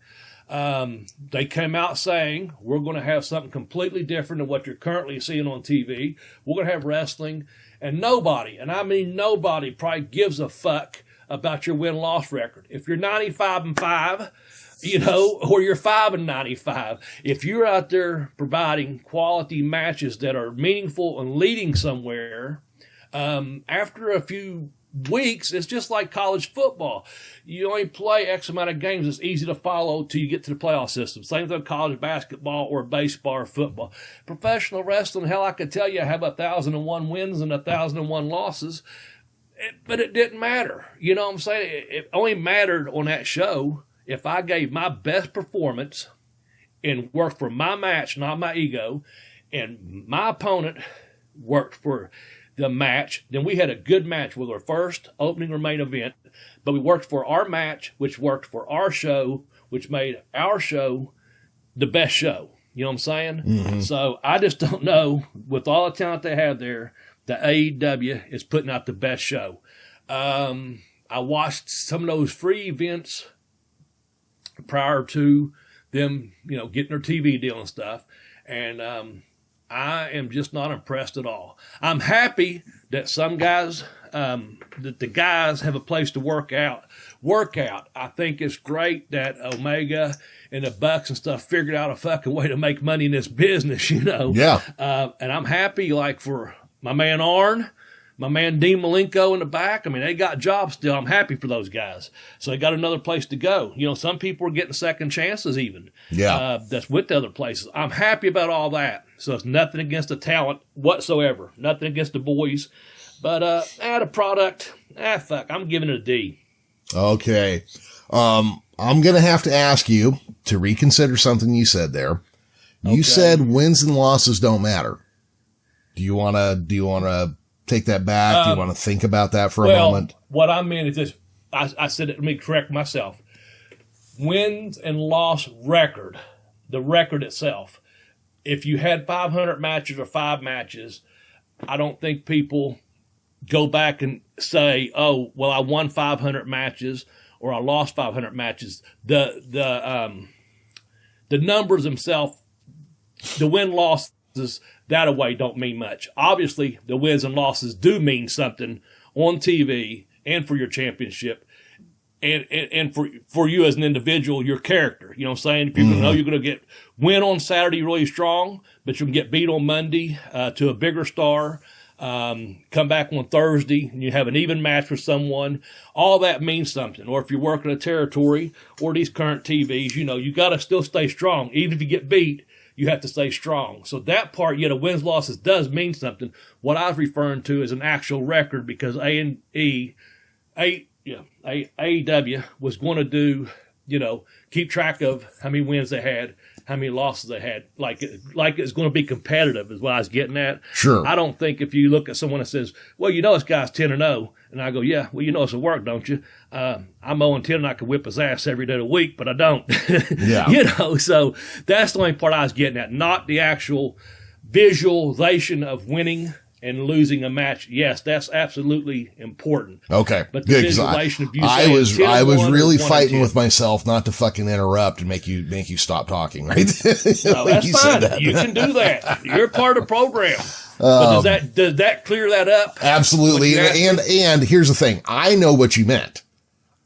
They came out saying, we're going to have something completely different than what you're currently seeing on TV. We're going to have wrestling, and nobody, and I mean nobody, probably gives a fuck about your win-loss record. If you're 95-5, or you're 5-95, if you're out there providing quality matches that are meaningful and leading somewhere, after a few weeks, it's just like college football. You only play X amount of games. It's easy to follow till you get to the playoff system. Same with college basketball or baseball or football. Professional wrestling, hell, I could tell you I have 1,001 wins and 1,001 losses, but it didn't matter. You know what I'm saying? It only mattered on that show if I gave my best performance and worked for my match, not my ego, and my opponent worked for the match, then we had a good match with our first opening or main event, but we worked for our match, which worked for our show, which made our show the best show. You know what I'm saying? Mm-hmm. So I just don't know, with all the talent they have there, the AEW is putting out the best show. I watched some of those free events prior to them, getting their TV deal and stuff, and I am just not impressed at all. I'm happy that some guys, that the guys have a place to work out. I think it's great that Omega and the Bucks and stuff figured out a fucking way to make money in this business, Yeah. And I'm happy, like, for my man Arn, my man Dean Malenko in the back. I mean, they got jobs still. I'm happy for those guys. So they got another place to go. Some people are getting second chances even. Yeah. That's with the other places. I'm happy about all that. So it's nothing against the talent whatsoever. Nothing against the boys. But the product, fuck, I'm giving it a D. Okay. I'm going to have to ask you to reconsider something you said there. You Okay. said wins and losses don't matter. Do you want to take that back? Do you want to think about that for a moment? What I meant is this. I said it, let me correct myself. Wins and loss record, the record itself. If you had 500 matches or 5 matches, I don't think people go back and say, oh, well, I won 500 matches or I lost 500 matches. The numbers themselves, the win-losses that away don't mean much. Obviously, the wins and losses do mean something on TV and for your championship and for you as an individual, your character. You know what I'm saying? People know you're going to win on Saturday really strong, but you can get beat on Monday to a bigger star. Come back on Thursday and you have an even match with someone. All that means something. Or if you're working a territory or these current TVs, you got to still stay strong. Even if you get beat, you have to stay strong. So that part, wins, losses does mean something. What I was referring to is an actual record because AEW was going to do, keep track of how many wins they had, how many losses they had. Like it's going to be competitive is what I was getting at. Sure. I don't think if you look at someone that says, well, this guy's 10-0, and I go, yeah, well, it's a work, don't you? I'm 0-10 and I could whip his ass every day of the week, but I don't. Yeah. So that's the only part I was getting at, not the actual visualization of winning and losing a match. Yes, that's absolutely important. Okay. But the visualization of you I was really fighting 1-10. with myself not to fucking interrupt and make you stop talking, right? No, that's fine. You can do that. You're part of the program. But does that clear that up? Absolutely. And here's the thing. I know what you meant.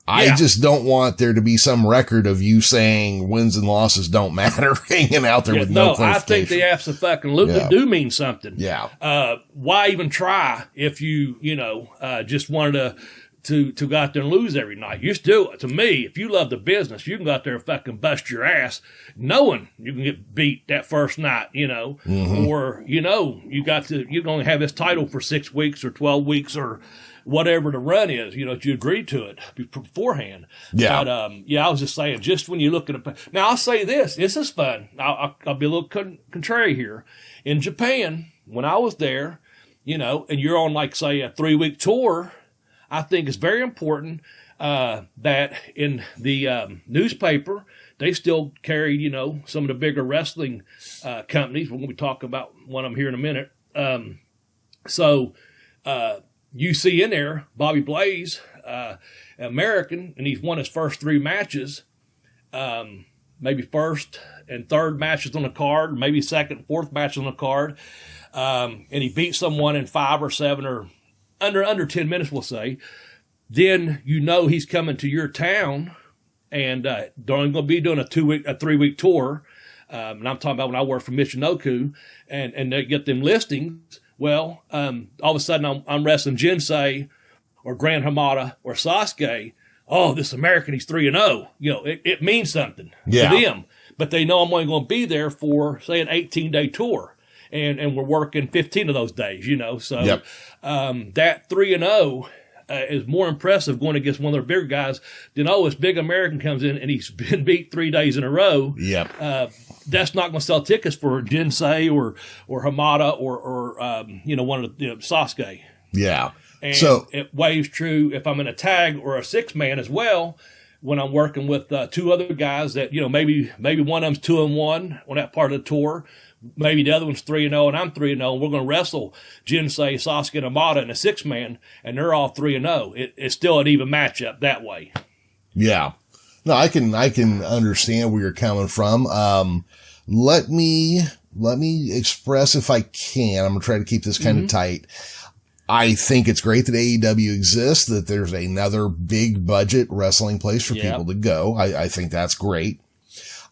I just don't want there to be some record of you saying wins and losses don't matter hanging out there with no clarification. I think they absolutely do mean something. Yeah. Why even try if you, just wanted to go out there and lose every night. You still, to me, if you love the business, you can go out there and fucking bust your ass knowing you can get beat that first night, or, you're going to have this title for 6 weeks or 12 weeks or whatever the run is, that you agreed to it beforehand. Yeah. But, I was just saying, just when you look at it. Now, I'll say this is fun. I'll be a little contrary here. In Japan, when I was there, and you're on, like, say, a 3-week tour, I think it's very important that in the newspaper, they still carry, some of the bigger wrestling companies. We're going to be talking about one of them here in a minute. So you see in there Bobby Blaze, American, and he's won his first 3 matches, maybe first and third matches on the card, maybe second and fourth matches on the card, and he beat someone in 5 or 7 or under 10 minutes, we'll say. Then he's coming to your town, and they're only going to be doing a 3-week tour. And I'm talking about when I worked for Michinoku, and they get them listings. Well, all of a sudden I'm wrestling Jinsei or Grand Hamada or Sasuke. Oh, this American, he's 3-0. It means something to them. But they know I'm only going to be there for, say, an 18-day tour. And we're working 15 of those days, So that 3-0 is more impressive going against one of their bigger guys than, this big American comes in and he's been beat 3 days in a row. Yep. That's not going to sell tickets for Jinsei or Hamada or one of the Sasuke. Yeah. And it weighs true if I'm in a tag or a 6-man as well. When I'm working with 2 other guys that, maybe one of them's 2-1 on that part of the tour. Maybe the other one's 3-0 and I'm 3-0, and we're going to wrestle Jinsei, Sasuke, and Amada in a 6-man, and they're all 3-0. It's still an even matchup that way. Yeah. No, I can understand where you're coming from. Let me express, if I can, I'm going to try to keep this kind of tight. I think it's great that AEW exists, that there's another big budget wrestling place for people to go. I think that's great.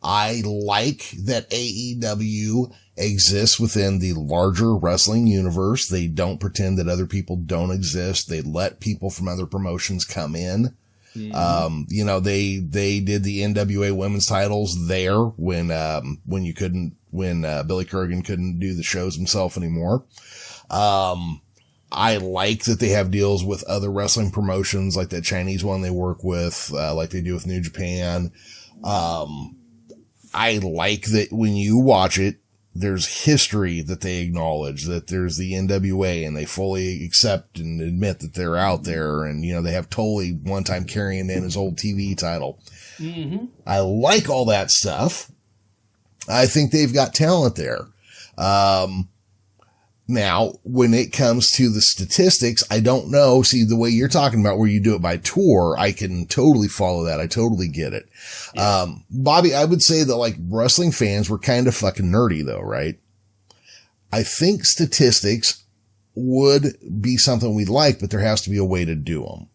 I like that AEW exists within the larger wrestling universe. They don't pretend that other people don't exist. They let people from other promotions come in. Mm-hmm. They did the NWA women's titles there when Billy Corgan couldn't do the shows himself anymore. I like that they have deals with other wrestling promotions, like that Chinese one they work with, like they do with New Japan. I like that when you watch it, there's history that they acknowledge, that there's the NWA, and they fully accept and admit that they're out there. And, they have Tully one time carrying in his old TV title. Mm-hmm. I like all that stuff. I think they've got talent there. Now, when it comes to the statistics, I don't know. See, the way you're talking about where you do it by tour, I can totally follow that. I totally get it. Yeah. Bobby, I would say that, like, wrestling fans were kind of fucking nerdy though, right? I think statistics would be something we'd like, but there has to be a way to do them,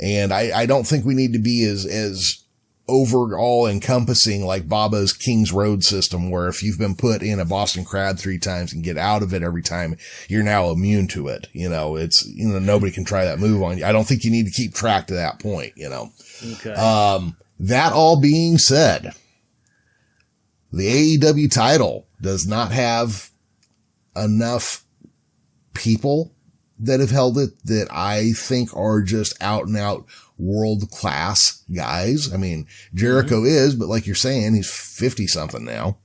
and I don't think we need to be as overall encompassing like Baba's King's Road system, where if you've been put in a Boston crab 3 times and get out of it every time, you're now immune to it. It's, nobody can try that move on you. I don't think you need to keep track to that point, Okay. That all being said, the AEW title does not have enough people that have held it that I think are just out and out world-class guys. I mean, Jericho is, but like you're saying, he's 50 something now.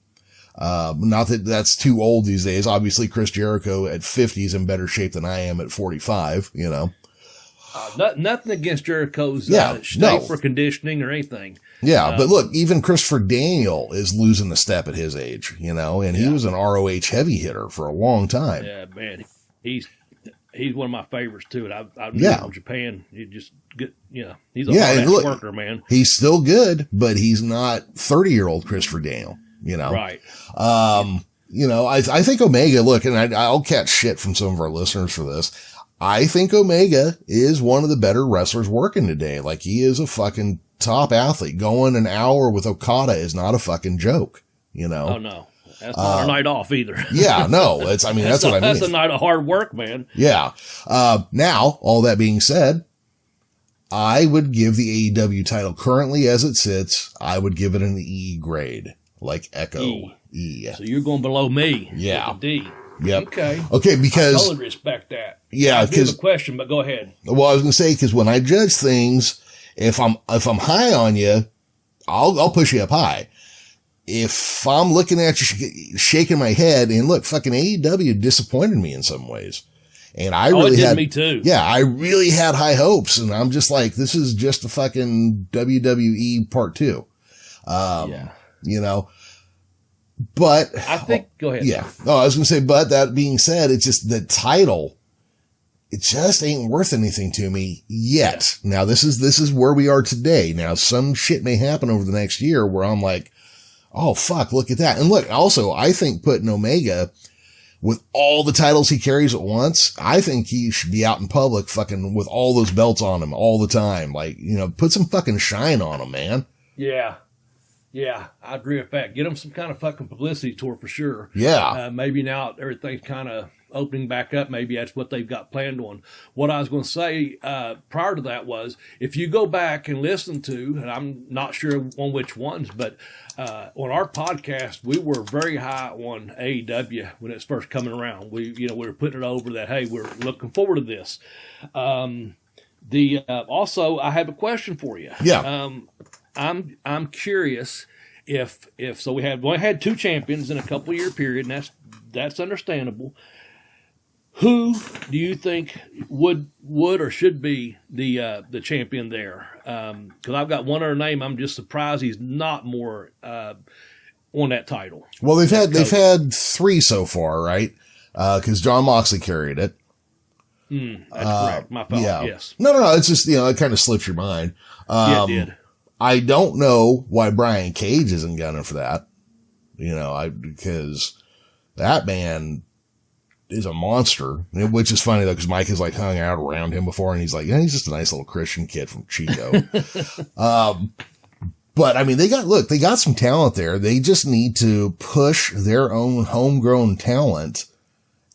Not that that's too old these days. Obviously, Chris Jericho at 50 is in better shape than I am at 45, Nothing against Jericho's state for conditioning or anything. Yeah, but look, even Christopher Daniel is losing the step at his age, and he was an ROH heavy hitter for a long time. Yeah, man. He's one of my favorites too. And I've known from Japan. He just good, he's a hard worker, man. He's still good, but he's not 30-year-old Christopher Daniel, Right. I think Omega, look, and I'll catch shit from some of our listeners for this. I think Omega is one of the better wrestlers working today. Like, he is a fucking top athlete. Going an hour with Okada is not a fucking joke, Oh, no. That's not a night off either. Yeah, no. That's what I mean. That's a night of hard work, man. Yeah. Now, all that being said, I would give the AEW title currently as it sits, I would give it an E grade, like Echo. E. So you're going below me. Yeah. With a D. Yep. Okay, because... I totally respect that. Yeah, because... a question, but go ahead. Well, I was going to say, because when I judge things, if I'm high on you, I'll push you up high. If I'm looking at you shaking my head, and look, fucking AEW disappointed me in some ways. And I really it did me too. Yeah, I really had high hopes, and I'm just like, this is just a fucking WWE part 2. You know, but I think, go ahead. Yeah. No, I was going to say, but that being said, it's just the title, it just ain't worth anything to me yet. Yeah. Now, this is where we are today. Now, some shit may happen over the next year where I'm like, oh, fuck, look at that. And look, also, I think putting Omega with all the titles he carries at once, I think he should be out in public fucking with all those belts on him all the time. Like, you know, put some fucking shine on him, man. Yeah. Yeah, I agree with that. Get him some kind of fucking publicity tour for sure. Yeah. Maybe now everything's kind of opening back up. Maybe that's what they've got planned on. What I was going to say prior to that was, if you go back and listen to, and I'm not sure on which ones, but on our podcast, we were very high on AEW when it's first coming around. We were putting it over that, hey, we're looking forward to this. Also, I have a question for you. Yeah. I'm curious if so we only had 2 champions in a couple year period, and that's understandable. Who do you think would or should be the champion there? Because I've got one other name. I'm just surprised he's not more on that title. Well, they've had 3 so far, right? Because Jon Moxley carried it. That's correct. My fault. Yeah. Yes. No. It's just, it kind of slips your mind. Yeah, it did. I don't know why Brian Cage isn't gunning for that. Because that man is a monster, which is funny though, because Mike has like hung out around him before, and he's like, he's just a nice little Christian kid from Chico. But I mean, they got some talent there. They just need to push their own homegrown talent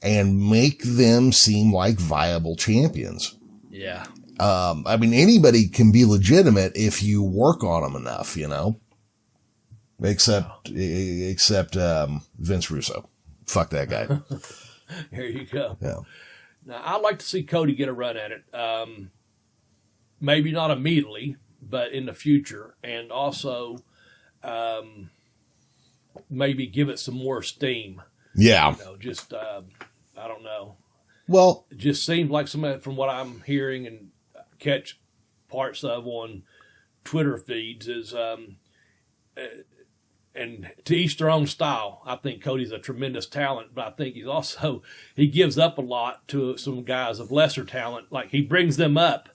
and make them seem like viable champions. Yeah. I mean, anybody can be legitimate if you work on them enough, except Vince Russo. Fuck that guy. There you go. Yeah. Now, I'd like to see Cody get a run at it. Maybe not immediately, but in the future. And also, maybe give it some more steam. Yeah. I don't know. Well, it just seems like from what I'm hearing and catch parts of on Twitter feeds is, and to each their own style. I think Cody's a tremendous talent, but I think he gives up a lot to some guys of lesser talent. Like, he brings them up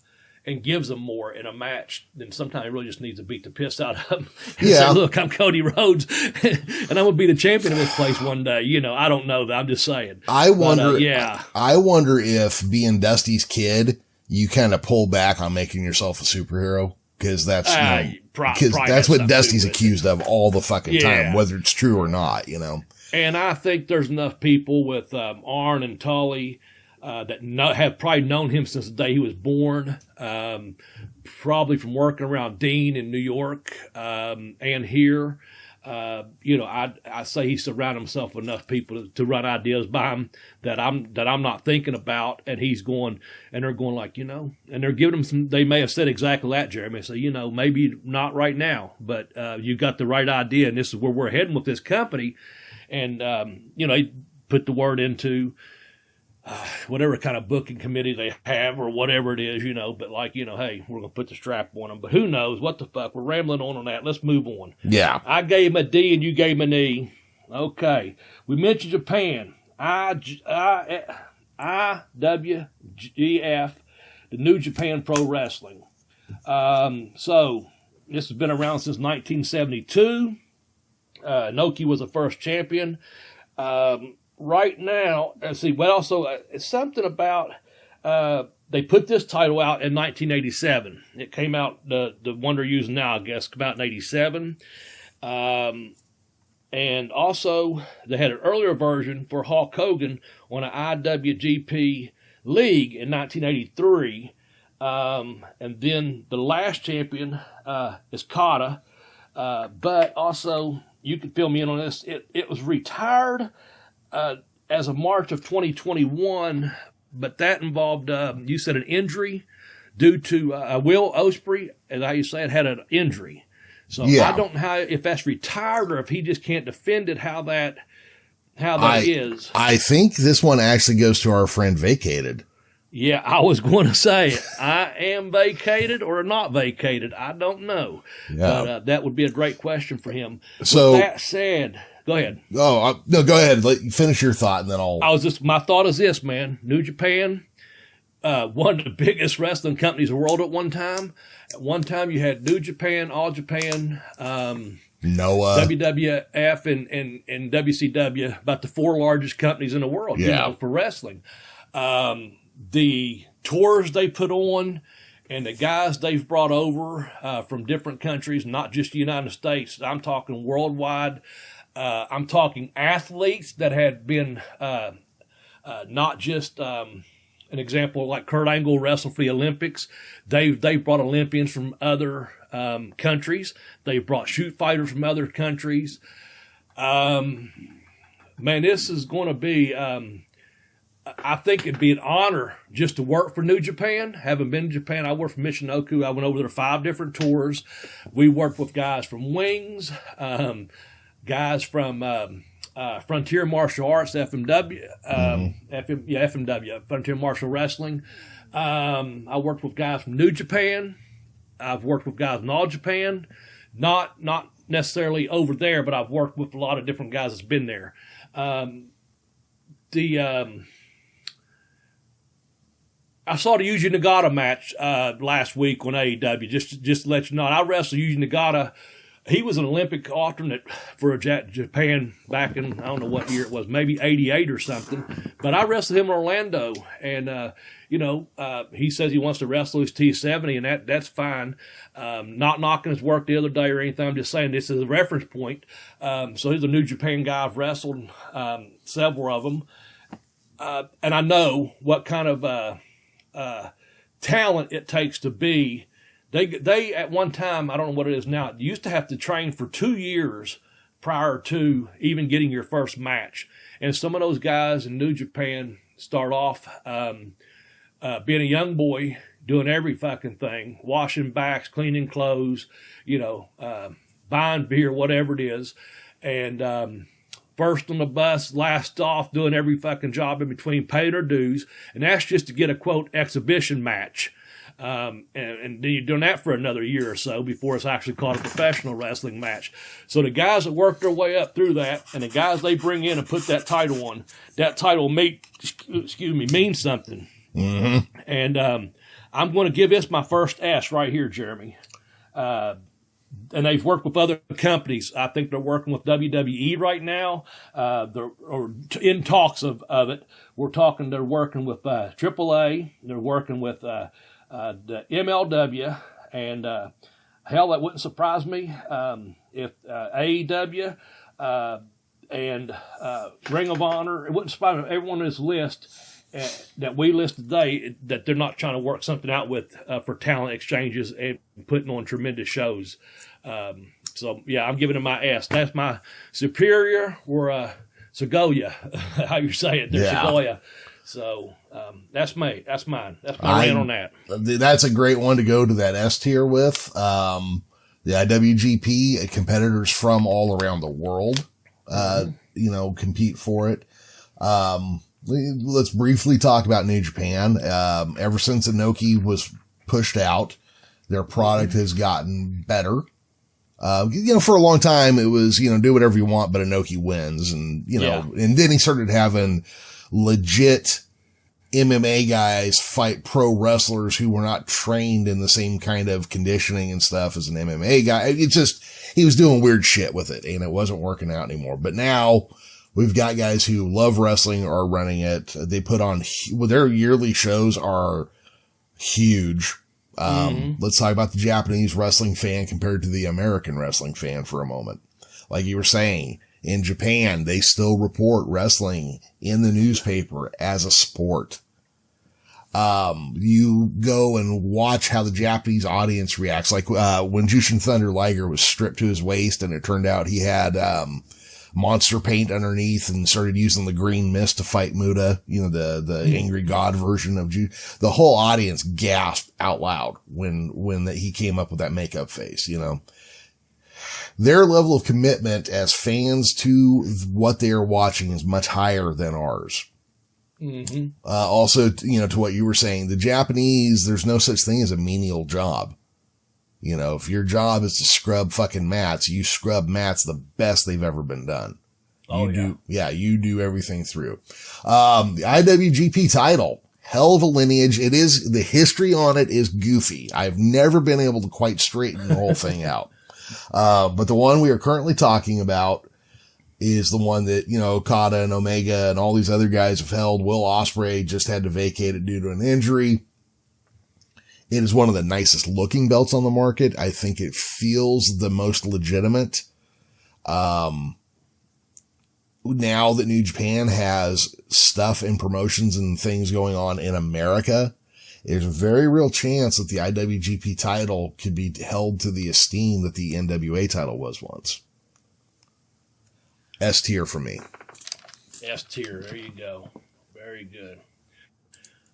and gives them more in a match. Then sometimes he really just needs to beat the piss out of them. And say, look, I'm Cody Rhodes, and I'm going to be the champion of this place one day. I don't know that. I'm just saying. I wonder if being Dusty's kid, you kind of pull back on making yourself a superhero. Because that's what Dusty's accused of all the fucking time, whether it's true or not, And I think there's enough people with Arn and Tully that have probably known him since the day he was born, probably from working around Dean in New York and here. I say he surrounded himself with enough people to run ideas by him that I'm not thinking about, and he's going, and they're going like, and they're giving him some. They may have said exactly that, Jeremy. So maybe not right now, but you got the right idea, and this is where we're heading with this company, and he put the word into whatever kind of booking committee they have or whatever it is, but hey, we're going to put the strap on them. But who knows? What the fuck? We're rambling on that. Let's move on. Yeah. I gave him a D and you gave him an E. Okay. We mentioned Japan. IWGF, the New Japan Pro Wrestling. So this has been around since 1972. Inoki was the first champion. Right now, let's see. But also, it's something about they put this title out in 1987. It came out the one they're using now, I guess, came out in '87. And also, they had an earlier version for Hulk Hogan on an IWGP League in 1983. And then the last champion is Kata. But also, you can fill me in on this. It was retired as of March of 2021, but that involved, you said, an injury due to Will Ospreay, as how you say it, had an injury. So I don't know if that's retired or if he just can't defend it, how that is. I think this one actually goes to our friend Vacated. Yeah, I was going to say, I am vacated or not vacated. I don't know. Yeah. But that would be a great question for him. So, with that said, go ahead. Oh, no, go ahead. Finish your thought and then my thought is this, man. New Japan, one of the biggest wrestling companies in the world at one time. At one time, you had New Japan, All Japan, Noah, WWF, and WCW, about the 4 largest companies in the world for wrestling. The tours they put on and the guys they've brought over from different countries, not just the United States. I'm talking worldwide. I'm talking athletes that had been not just an example like Kurt Angle wrestled for the Olympics. They've brought Olympians from other countries. They've brought shoot fighters from other countries. Man, this is going to be... I think it'd be an honor just to work for New Japan. Having been to Japan, I worked for Michinoku. I went over there 5 different tours. We worked with guys from Wings, guys from Frontier Martial Arts, FMW, FMW, Frontier Martial Wrestling. I worked with guys from New Japan. I've worked with guys in All Japan. Not necessarily over there, but I've worked with a lot of different guys that's been there. I saw the Yuji Nagata match last week on AEW, just to let you know. I wrestled Yuji Nagata. He was an Olympic alternate for Japan back in, I don't know what year it was, maybe 88 or something. But I wrestled him in Orlando, and, he says he wants to wrestle his T70, and that's fine. Not knocking his work the other day or anything. I'm just saying this is a reference point. So he's a New Japan guy. I've wrestled several of them. And I know what kind of talent it takes to be. They at one time, I don't know what it is now, you used to have to train for 2 years prior to even getting your first match. And some of those guys in New Japan start off being a young boy, doing every fucking thing, washing backs, cleaning clothes, buying beer, whatever it is. And first on the bus, last off, doing every fucking job in between, paying their dues. And that's just to get a, quote, exhibition match. And then you're doing that for another year or so before it's actually called a professional wrestling match. So the guys that work their way up through that, and the guys they bring in and put that title on, that title means something. Mm-hmm. And I'm going to give this my first S right here, Jeremy. And they've worked with other companies. I think they're working with WWE right now. They're in talks of it. They're working with AAA. They're working with the MLW. And hell, that wouldn't surprise me if AEW and Ring of Honor, it wouldn't surprise me if everyone on this list that we list today, that they're not trying to work something out with for talent exchanges and putting on tremendous shows. So, yeah, I'm giving them my S. That's my superior or Segoya, how you say it. They're Segoya. So that's me. That's mine. That's my rant on that. That's a great one to go to that S tier with. The IWGP competitors from all around the world, compete for it. Let's briefly talk about New Japan. Ever since Inoki was pushed out, their product has gotten better. For a long time, it was, do whatever you want, but Inoki wins. And, and then he started having legit MMA guys fight pro wrestlers who were not trained in the same kind of conditioning and stuff as an MMA guy. He was doing weird shit with it and it wasn't working out anymore. But now we've got guys who love wrestling are running it. They put on, their yearly shows are huge. Let's talk about the Japanese wrestling fan compared to the American wrestling fan for a moment. Like you were saying, in Japan, they still report wrestling in the newspaper as a sport. You go and watch how the Japanese audience reacts. Like, when Jushin Thunder Liger was stripped to his waist and it turned out he had, monster paint underneath and started using the green mist to fight Muda, the angry god version of the whole audience gasped out loud when he came up with that makeup face, Their level of commitment as fans to what they are watching is much higher than ours. Mm-hmm. Also, to what you were saying, the Japanese, there's no such thing as a menial job. If your job is to scrub fucking mats, you scrub mats the best they've ever been done. You do everything through. The IWGP title, hell of a lineage. The history on it is goofy. I've never been able to quite straighten the whole thing out. But the one we are currently talking about is the one that, Okada and Omega and all these other guys have held. Will Ospreay just had to vacate it due to an injury. It is one of the nicest looking belts on the market. I think it feels the most legitimate. Now that New Japan has stuff and promotions and things going on in America, there's a very real chance that the IWGP title could be held to the esteem that the NWA title was once. S tier for me. S tier. There you go. Very good.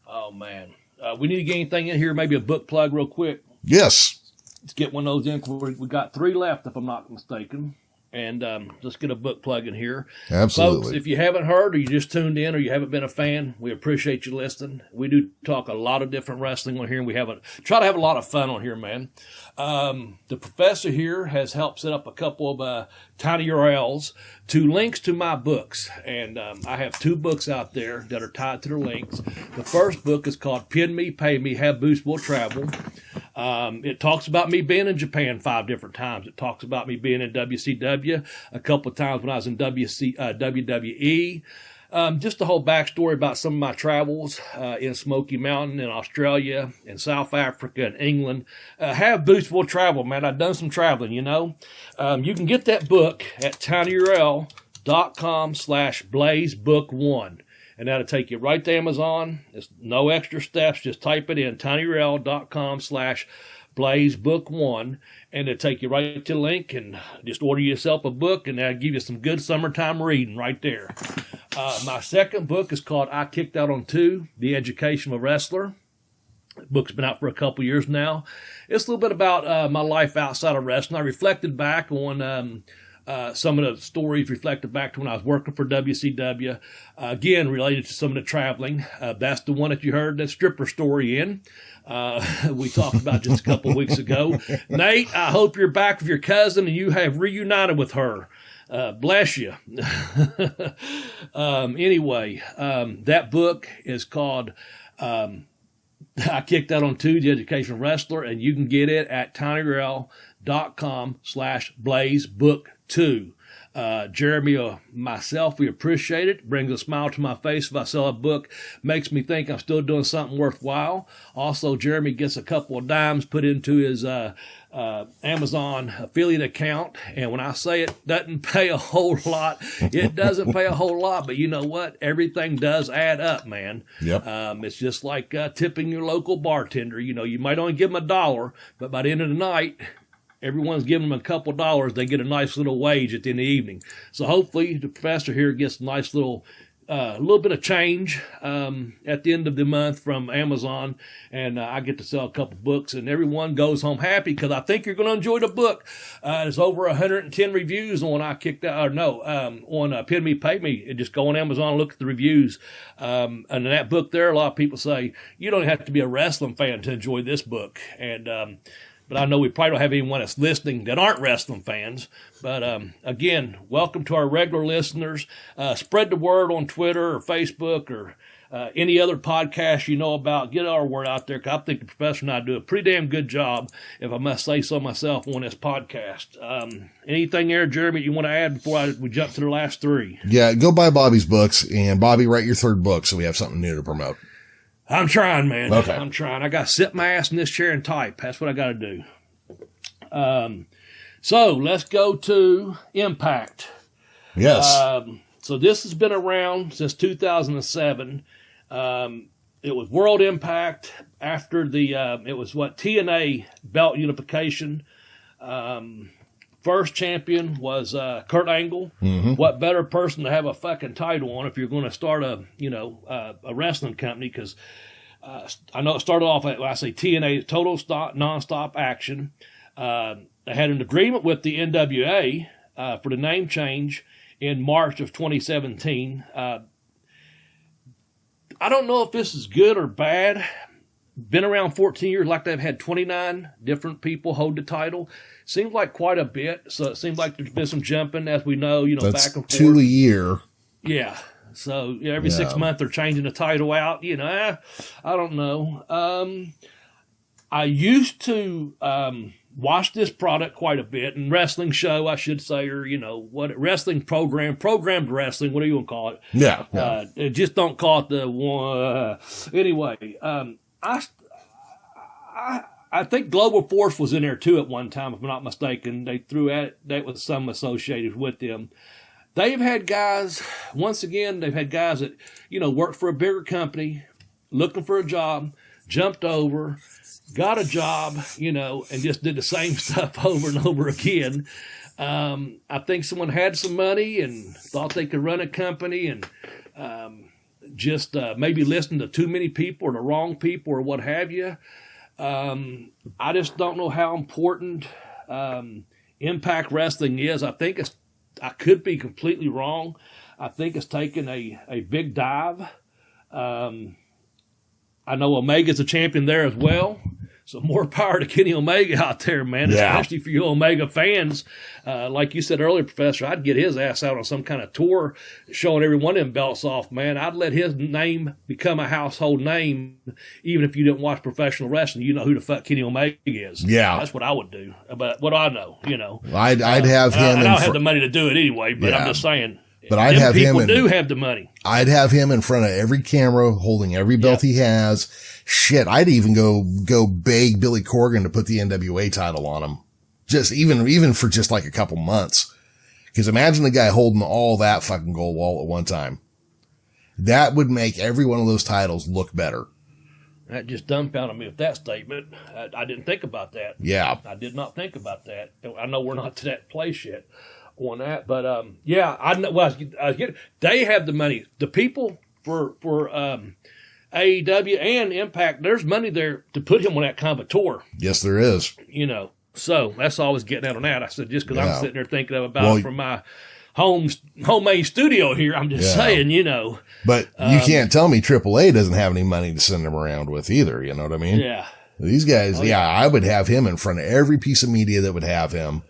Oh, man. We need to get anything in here, maybe a book plug real quick. Yes. Let's get one of those in. We got 3 left, if I'm not mistaken. And let's get a book plug in here. Absolutely. Folks, if you haven't heard or you just tuned in or you haven't been a fan, we appreciate you listening. We do talk a lot of different wrestling on here, and we try to have a lot of fun on here, man. The professor here has helped set up a couple of tiny URLs to links to my books. And I have 2 books out there that are tied to the links. The first book is called Pin Me, Pay Me, Have Boost, Will Travel. It talks about me being in Japan 5 different times. It talks about me being in WCW a couple of times when I was in WWE. Just the whole backstory about some of my travels in Smoky Mountain, in Australia, in South Africa, and England. Have Boost, Will Travel, man. I've done some traveling, You can get that book at tinyurl.com/blazebook1. And that'll take you right to Amazon. It's no extra steps. Just type it in, tinyurl.com/blazebook1. And it'll take you right to the link and just order yourself a book. And that'll give you some good summertime reading right there. My second book is called I Kicked Out on 2, The Education of a Wrestler. The book's been out for a couple years now. It's a little bit about my life outside of wrestling. I reflected back on some of the stories reflected back to when I was working for WCW, again, related to some of the traveling. That's the one that you heard that stripper story in. We talked about just a couple of weeks ago. Nate, I hope you're back with your cousin and you have reunited with her. Bless you. Anyway, that book is called I Kicked Out on 2, The Educational Wrestler, and you can get it at tinyurl.com/blazebook2. Jeremy or myself, we appreciate it. Brings a smile to my face if I sell a book. Makes me think I'm still doing something worthwhile. Also, Jeremy gets a couple of dimes put into his Amazon affiliate account. And when I say it doesn't pay a whole lot, it doesn't pay a whole lot. But you know what? Everything does add up, man. Yep. It's just like tipping your local bartender. You might only give them $1, but by the end of the night, everyone's giving them a couple dollars. They get a nice little wage at the end of the evening. So hopefully the professor here gets a nice little bit of change at the end of the month from Amazon, and I get to sell a couple books, and everyone goes home happy because I think you're going to enjoy the book. There's over 110 reviews on on Pin Me, Pay Me. And just go on Amazon and look at the reviews. And in that book there, a lot of people say you don't have to be a wrestling fan to enjoy this book. And but I know we probably don't have anyone that's listening that aren't wrestling fans. But again, welcome to our regular listeners. Spread the word on Twitter or Facebook or any other podcast you know about. Get our word out there, because I think the professor and I do a pretty damn good job, if I must say so myself, on this podcast. Anything there, Jeremy, you want to add before we jump to the last 3? Yeah, go buy Bobby's books, and Bobby, write your 3rd book so we have something new to promote. I'm trying, man. Okay. I'm trying. I got to sit my ass in this chair and type. That's what I got to do. So let's go to Impact. Yes. So this has been around since 2007. it was World Impact after the it was TNA belt unification. First champion was Kurt Angle. Mm-hmm. What better person to have a fucking title on if you're going to start a wrestling company? Because I know it started off at, I say TNA, Total Stop Nonstop Action. They had an agreement with the NWA for the name change in March of 2017. I don't know if this is good or bad. Been around 14 years, like they've had 29 different people hold the title. Seems like quite a bit. So it seems like there's been some jumping, as we know, That's back and forth. 2 a year. Yeah. So every 6 months they're changing the title out. I don't know. I used to watch this product quite a bit, and wrestling show, I should say, or wrestling programmed wrestling. What do you want to call it? Yeah. Just don't call it the one. Anyway, I think Global Force was in there too at one time, if I'm not mistaken. They threw at that with some associated with them. They've had guys, once again, that, worked for a bigger company, looking for a job, jumped over, got a job, and just did the same stuff over and over again. I think someone had some money and thought they could run a company and just maybe listen to too many people or the wrong people or what have you. I just don't know how important Impact Wrestling is. I could be completely wrong. I think it's taken a big dive. I know Omega's a champion there as well. So more power to Kenny Omega out there, man, especially for you Omega fans. Like you said earlier, Professor, I'd get his ass out on some kind of tour showing every one of them belts off, man. I'd let his name become a household name, even if you didn't watch professional wrestling. You know who the fuck Kenny Omega is. Yeah. That's what I would do. But what I know, I'd have him. I don't have the money to do it anyway, but I'm just saying. But I'd have him. People do have the money. I'd have him in front of every camera, holding every belt he has. Shit, I'd even go beg Billy Corgan to put the NWA title on him, just even for just like a couple months. Because imagine the guy holding all that fucking gold wall at one time. That would make every one of those titles look better. That just dumbfounded me with that statement. I didn't think about that. Yeah, I did not think about that. I know we're not to that place yet on that, but I know. Well, they have the money. The people for AEW and Impact, there's money there to put him on that kind of a tour. Yes, there is. So that's all I was getting out on that. I said, just because I'm sitting there thinking about it from my homemade studio here, I'm just saying, But you can't tell me AAA doesn't have any money to send him around with either. You know what I mean? Yeah. These guys, I would have him in front of every piece of media that would have him.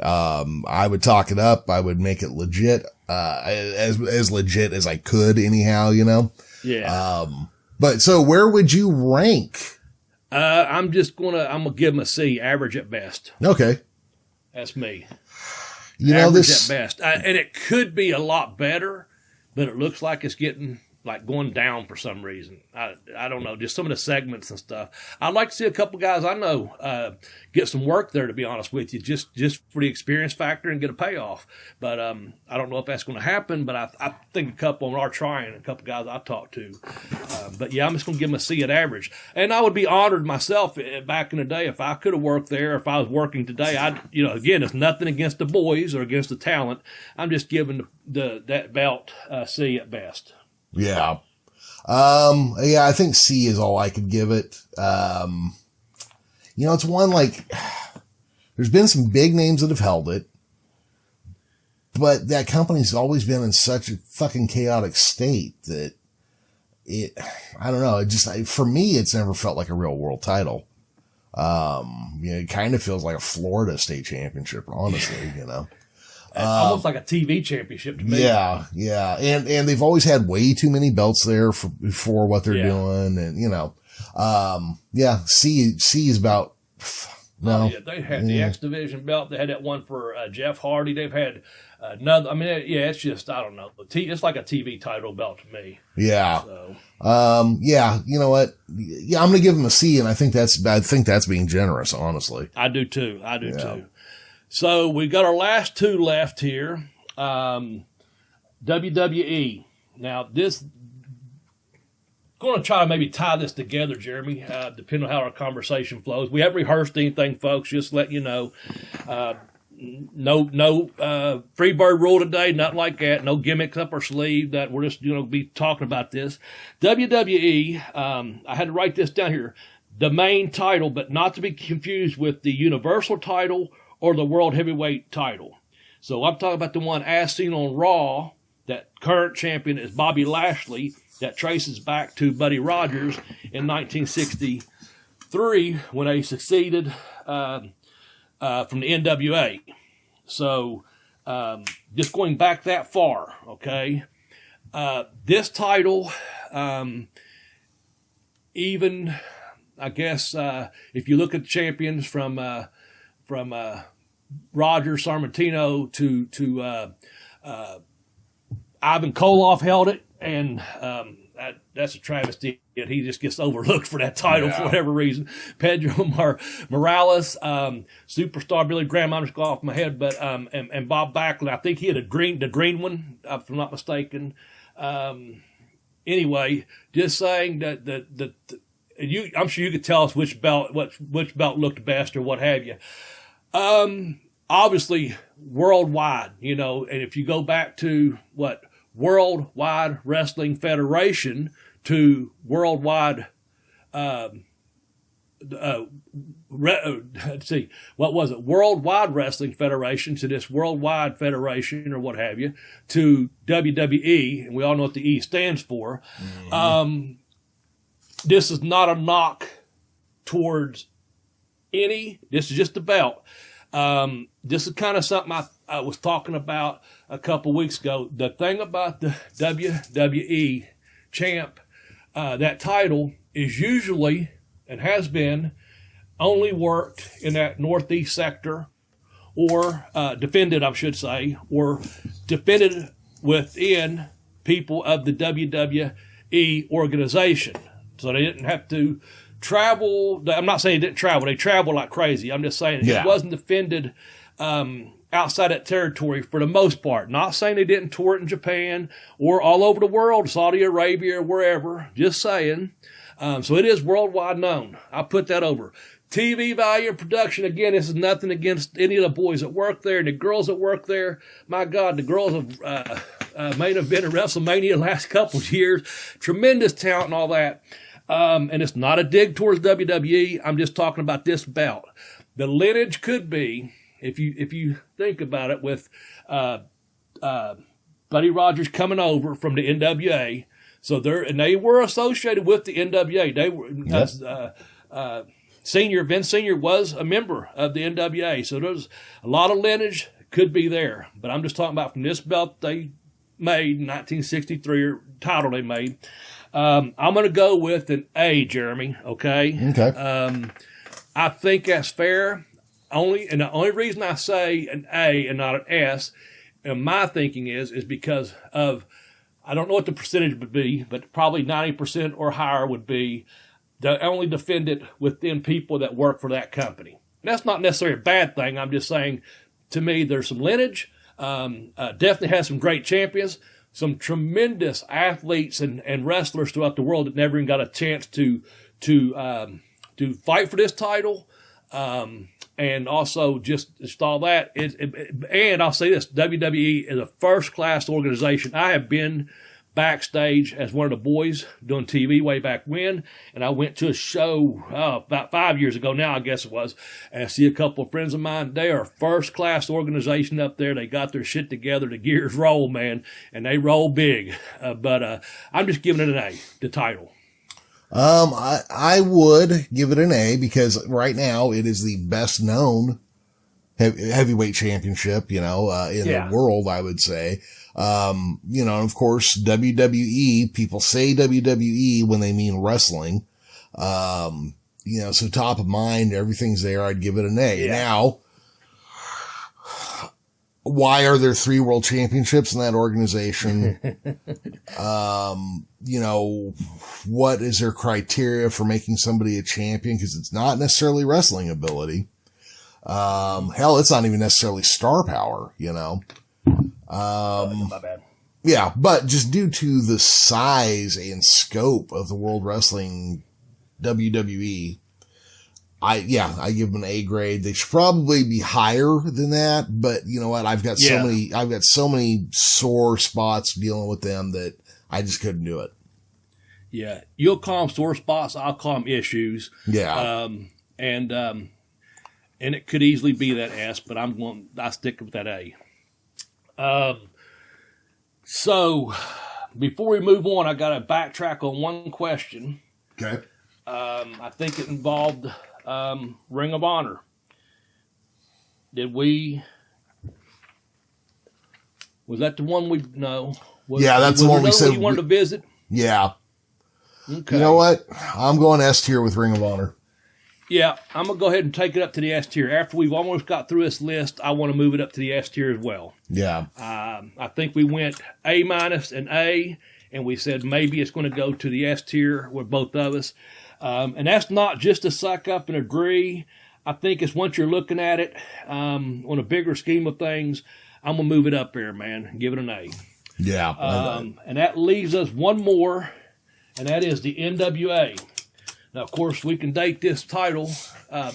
I would talk it up. I would make it legit, as legit as I could anyhow, Yeah. But so where would you rank? I'm gonna give him a C, average at best. Okay. That's me. Average at best. And it could be a lot better, but it looks like it's getting going down for some reason. I don't know, just some of the segments and stuff. I'd like to see a couple guys I know get some work there, to be honest with you, just for the experience factor and get a payoff. But I don't know if that's going to happen, but I think a couple of them are trying, a couple guys I talked to. But I'm just going to give them a C at average. And I would be honored myself back in the day if I could have worked there, if I was working today. Again, it's nothing against the boys or against the talent. I'm just giving that belt a C at best. Yeah. I think C is all I could give it. It's one there's been some big names that have held it, but that company's always been in such a fucking chaotic state that I don't know. For me, it's never felt like a real world title. It kind of feels like a Florida state championship, honestly, Almost like a TV championship to me. Yeah. And they've always had way too many belts there for what they're doing. And, C is about, no. They had the X Division belt. They had that one for Jeff Hardy. They've had another. I mean, it's just, I don't know. It's like a TV title belt to me. Yeah. So. You know what? Yeah, I'm going to give them a C, and I think that's being generous, honestly. I do too. Too. So we got our last two left here. WWE. Now going to try to maybe tie this together, Jeremy, depending on how our conversation flows. We haven't rehearsed anything, folks, just let you know. No free bird rule today, nothing like that. No gimmicks up our sleeve. That we're just be talking about this. WWE. I had to write this down here. The main title, but not to be confused with the Universal title or the World Heavyweight title. So I'm talking about the one as seen on Raw. That current champion is Bobby Lashley. That traces back to Buddy Rogers in 1963 when they succeeded from the NWA. So just going back that far, okay? This title, even I guess if you look at the champions from Roger Sammartino to Ivan Koloff held it. And that's a travesty. He just gets overlooked for that title for whatever reason. Pedro Morales, superstar Billy Graham, I'm just going off my head, but and Bob Backlund. I think he had the green one, if I'm not mistaken. Anyway, just saying that I'm sure you could tell us which belt looked best or what have you. Obviously worldwide, and if you go back to Worldwide Wrestling Federation to Worldwide, let's see, what was it? Worldwide Wrestling Federation to this Worldwide Federation or what have you to WWE, and we all know what the E stands for. Mm-hmm. This is not a knock towards any. This is just a belt. This is kind of something I was talking about a couple weeks ago. The thing about the WWE champ, that title is usually and has been only worked in that Northeast sector or defended, I should say, or defended within people of the WWE organization. So they didn't have to travel. I'm not saying they didn't travel. They traveled like crazy. I'm just saying it wasn't defended outside that territory for the most part. Not saying they didn't tour it in Japan or all over the world, Saudi Arabia or wherever. Just saying. So it is worldwide known. I put that over. TV value and production, again, this is nothing against any of the boys that work there and the girls that work there. My God, the girls have main event at WrestleMania the last couple of years. Tremendous talent and all that. And it's not a dig towards WWE. I'm just talking about this belt. The lineage could be, if you think about it, with Buddy Rogers coming over from the NWA. So they were associated with the NWA. They were Vince Senior was a member of the NWA. So there's a lot of lineage could be there. But I'm just talking about from this belt they made in 1963 or title they made. I'm going to go with an A, Jeremy. Okay. Okay. I think that's fair. The only reason I say an A and not an S, in my thinking is because of, I don't know what the percentage would be, but probably 90% or higher would be the only defendant within people that work for that company. And that's not necessarily a bad thing. I'm just saying, to me, there's some lineage. Definitely has some great champions. Some tremendous athletes and wrestlers throughout the world that never even got a chance to fight for this title, and also just all that. And I'll say this: WWE is a first-class organization. I have been backstage as one of the boys doing TV way back when, and I went to a show about 5 years ago now, I guess it was, and I see a couple of friends of mine. They are a first-class organization up there. They got their shit together. The gears roll, man, and they roll big. But I'm just giving it an A, the title. I would give it an A because right now it is the best known heavyweight championship, in the world, I would say. Of course, WWE, people say WWE when they mean wrestling. So top of mind, everything's there. I'd give it an A. Yeah. Now, why are there 3 world championships in that organization? What is their criteria for making somebody a champion? Because it's not necessarily wrestling ability. Hell, it's not even necessarily star power, my bad. Yeah, but just due to the size and scope of the World Wrestling WWE, I give them an A grade. They should probably be higher than that, but you know what? I've got so many sore spots dealing with them that I just couldn't do it. Yeah. You'll call them sore spots. I'll call them issues. Yeah. And it could easily be that S, but I stick with that A. So before we move on, I got to backtrack on one question. Okay. I think it involved Ring of Honor. Was that the one we know? That's the one we said you wanted to visit. Yeah. Okay. You know what? I'm going S tier with Ring of Honor. Yeah, I'm going to go ahead and take it up to the S tier. After we've almost got through this list, I want to move it up to the S tier as well. Yeah. I think we went A- and A, and we said maybe it's going to go to the S tier with both of us. And that's not just to suck up and agree. I think it's once you're looking at it on a bigger scheme of things, I'm going to move it up there, man, and give it an A. Yeah. And that leaves us one more, and that is the NWA. Now, of course, we can date this title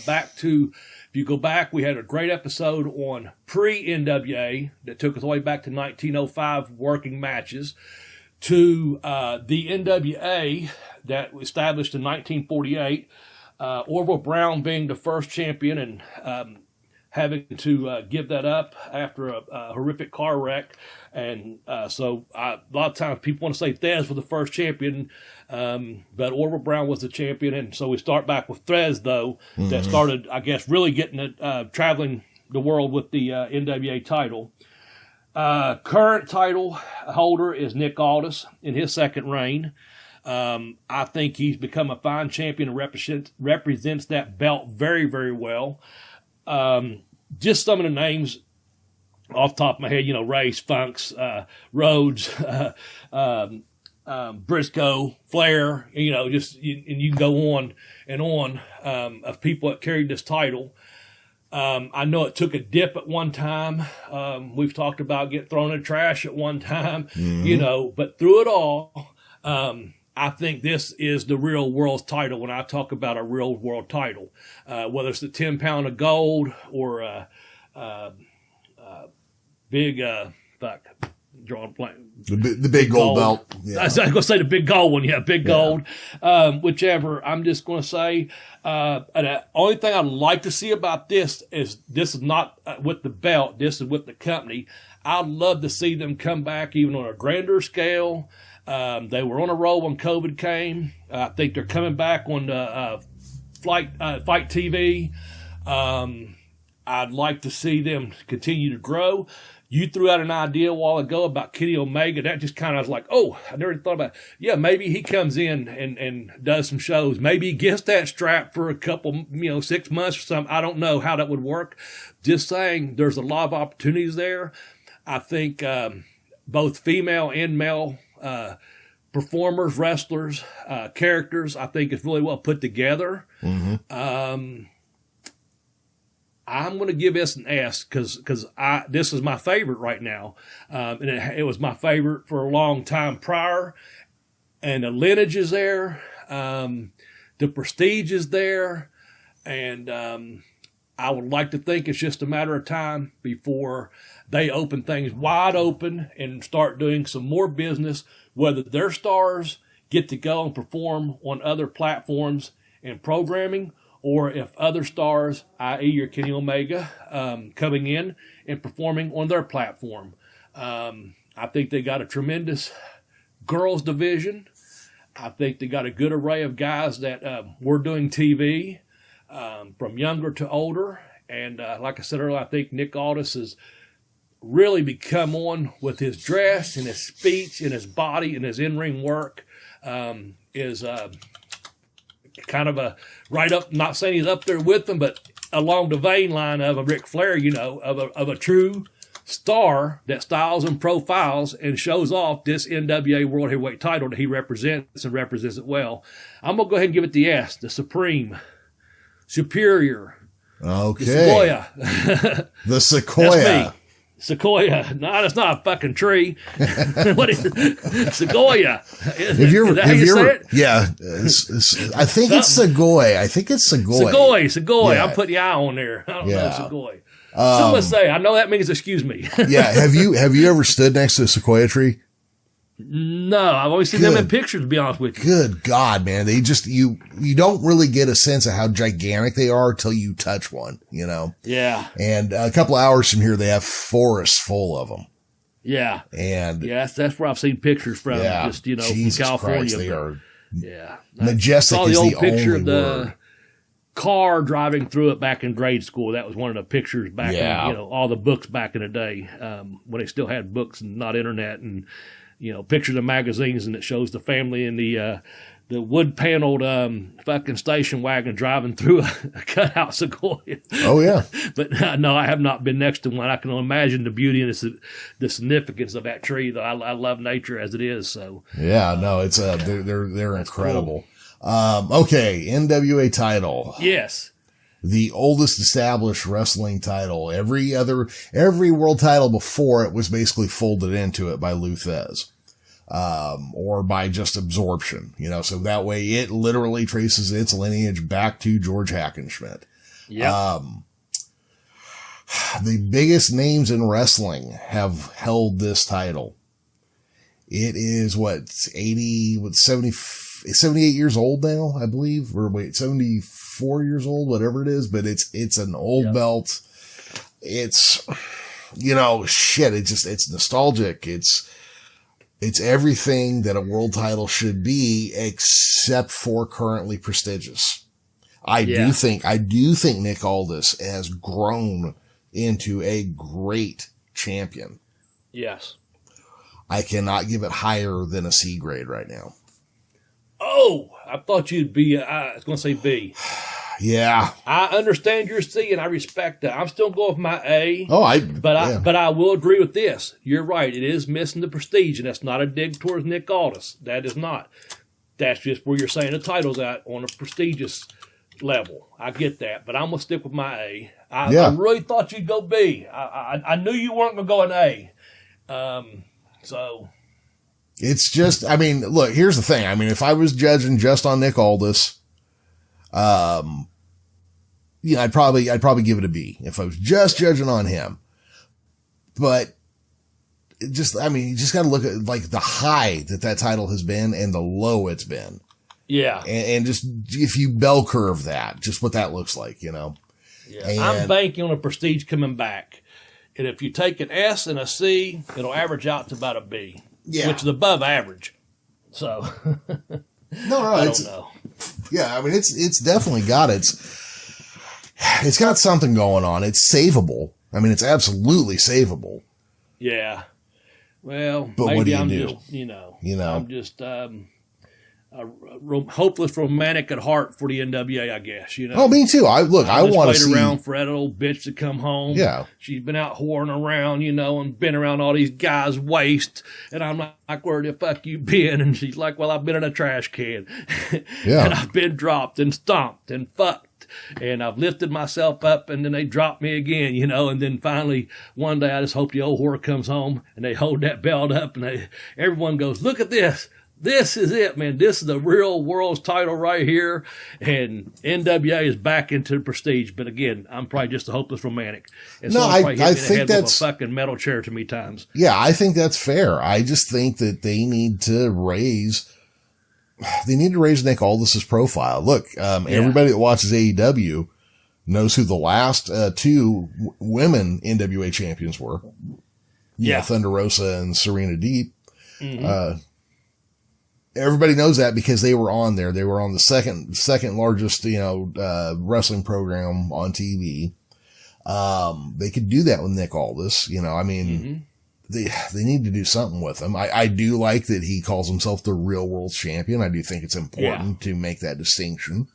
back to, if you go back, we had a great episode on pre-NWA that took us all the way back to 1905 working matches to the NWA that was established in 1948, Orville Brown being the first champion and having to give that up after a horrific car wreck. And so a lot of times people want to say Thesz was the first champion, but Orville Brown was the champion. And so we start back with Thesz, though, that started, I guess, really getting it, traveling the world with the NWA title. Current title holder is Nick Aldis in his second reign. I think he's become a fine champion and represents that belt very, very well. Just some of the names off the top of my head, Race, Funks, Rhodes, Briscoe, Flair, and you can go on and on of people that carried this title. I know it took a dip at one time. We've talked about getting thrown in the trash at one time, but through it all, I think this is the real world's title when I talk about a real world title, whether it's the 10 pound of gold or big, drawing blank. The big gold belt. Yeah. I was going to say the big gold one. Yeah, big gold. Whichever. I'm just going to say, the only thing I'd like to see about this is not with the belt. This is with the company. I'd love to see them come back even on a grander scale. They were on a roll when COVID came. I think they're coming back on Fight TV. I'd like to see them continue to grow. You threw out an idea a while ago about Kenny Omega. That just kind of was like, oh, I never thought about it. Yeah, maybe he comes in and does some shows. Maybe he gets that strap for a couple, 6 months or something. I don't know how that would work. Just saying there's a lot of opportunities there. I think both female and male performers, wrestlers, characters, I think it's really well put together. I'm going to give this an S because this is my favorite right now. And it was my favorite for a long time prior. And the lineage is there. The prestige is there. And I would like to think it's just a matter of time before they open things wide open and start doing some more business, whether their stars get to go and perform on other platforms and programming, or if other stars, i.e. your Kenny Omega, coming in and performing on their platform. I think they got a tremendous girls division. I think they got a good array of guys that were doing TV, from younger to older. And like I said earlier, I think Nick Aldis has really become on with his dress and his speech and his body and his in-ring work. Is kind of a right up, not saying he's up there with them, but along the vein line of a Ric Flair, of a true star that styles and profiles and shows off this NWA World Heavyweight title that he represents and represents it well. I'm going to go ahead and give it the S, the Supreme, Superior. Okay. The Sequoia. The Sequoia. That's me. Sequoia. No, that's not a fucking tree. What is it? Sequoia. Have you ever, say it? Yeah. I think it's Segoy. Segoy. Yeah. I'm putting the eye on there. I don't know Segoy. Someone say, I know that means excuse me. Yeah. Have you ever stood next to a sequoia tree? No, I've always seen them in pictures, to be honest with you. Good God, man. They just, you don't really get a sense of how gigantic they are till you touch one, you know? Yeah. And a couple of hours from here, they have forests full of them. Yeah. And that's where I've seen pictures from, just, you know, Jesus from California. Christ, they are majestic. I saw the old picture of the word. Car driving through it back in grade school. That was one of the pictures back in, you know, all the books back in the day, when they still had books and not internet, and, you know, pictures of magazines, and it shows the family in the wood paneled fucking station wagon driving through a cutout sequoia. Oh yeah. But no, I have not been next to one. I can imagine the beauty and the significance of that tree. Though I love nature as it is. So yeah, no, it's they're incredible. Cool. Okay, NWA title. Yes. The oldest established wrestling title. Every world title before it was basically folded into it by Lou Thesz. Or by just absorption, you know, so that way it literally traces its lineage back to George Hackenschmidt. Yeah. The biggest names in wrestling have held this title. It is 78 years old now, I believe, or 74 years old, whatever it is, but it's an old belt. It's, you know, shit. It's nostalgic. It's everything that a world title should be, except for currently prestigious. I do think Nick Aldis has grown into a great champion. Yes. I cannot give it higher than a C grade right now. Oh, I thought you'd be, I was going to say B. Yeah. I understand your C and I respect that. I'm still going with my A. Oh, but I will agree with this. You're right. It is missing the prestige, and that's not a dig towards Nick Aldis. That is not. That's just where you're saying the title's at on a prestigious level. I get that, but I'm going to stick with my A. I really thought you'd go B. I knew you weren't going to go an A. So it's just, I mean, look, here's the thing. I mean, if I was judging just on Nick Aldis, I'd probably give it a B if I was just judging on him. But you just got to look at like the high that title has been and the low it's been. Yeah. And just, if you bell curve that, just what that looks like, you know? Yeah. I'm banking on a prestige coming back. And if you take an S and a C, it'll average out to about a B, which is above average. So I don't know. Yeah. I mean, it's definitely got it's got something going on. It's savable. I mean, it's absolutely savable. Yeah. Well, but maybe what do I'm do? Just, I'm just a hopeless romantic at heart for the NWA, I guess. You know. Oh, me too. I want to see. Around for that old bitch to come home. Yeah. She's been out whoring around, and been around all these guys' waist. And I'm like, where the fuck you been? And she's like, well, I've been in a trash can. Yeah. And I've been dropped and stomped and fucked. And I've lifted myself up, and then they drop me again, and then finally one day I just hope the old whore comes home and they hold that belt up and everyone goes, look at this. This is it, man. This is the real world's title right here. And NWA is back into prestige. But again, I'm probably just a hopeless romantic. And I think that's a fucking metal chair too many times. Yeah, I think that's fair. I just think that they need to raise Nick Aldis's profile. Look, everybody that watches AEW knows who the last two women NWA champions were. Thunder Rosa and Serena Deep. Mm-hmm. Everybody knows that because they were on there. They were on the second largest, wrestling program on TV. They could do that with Nick Aldis. They need to do something with him. I do like that he calls himself the real world champion. I do think it's important to make that distinction.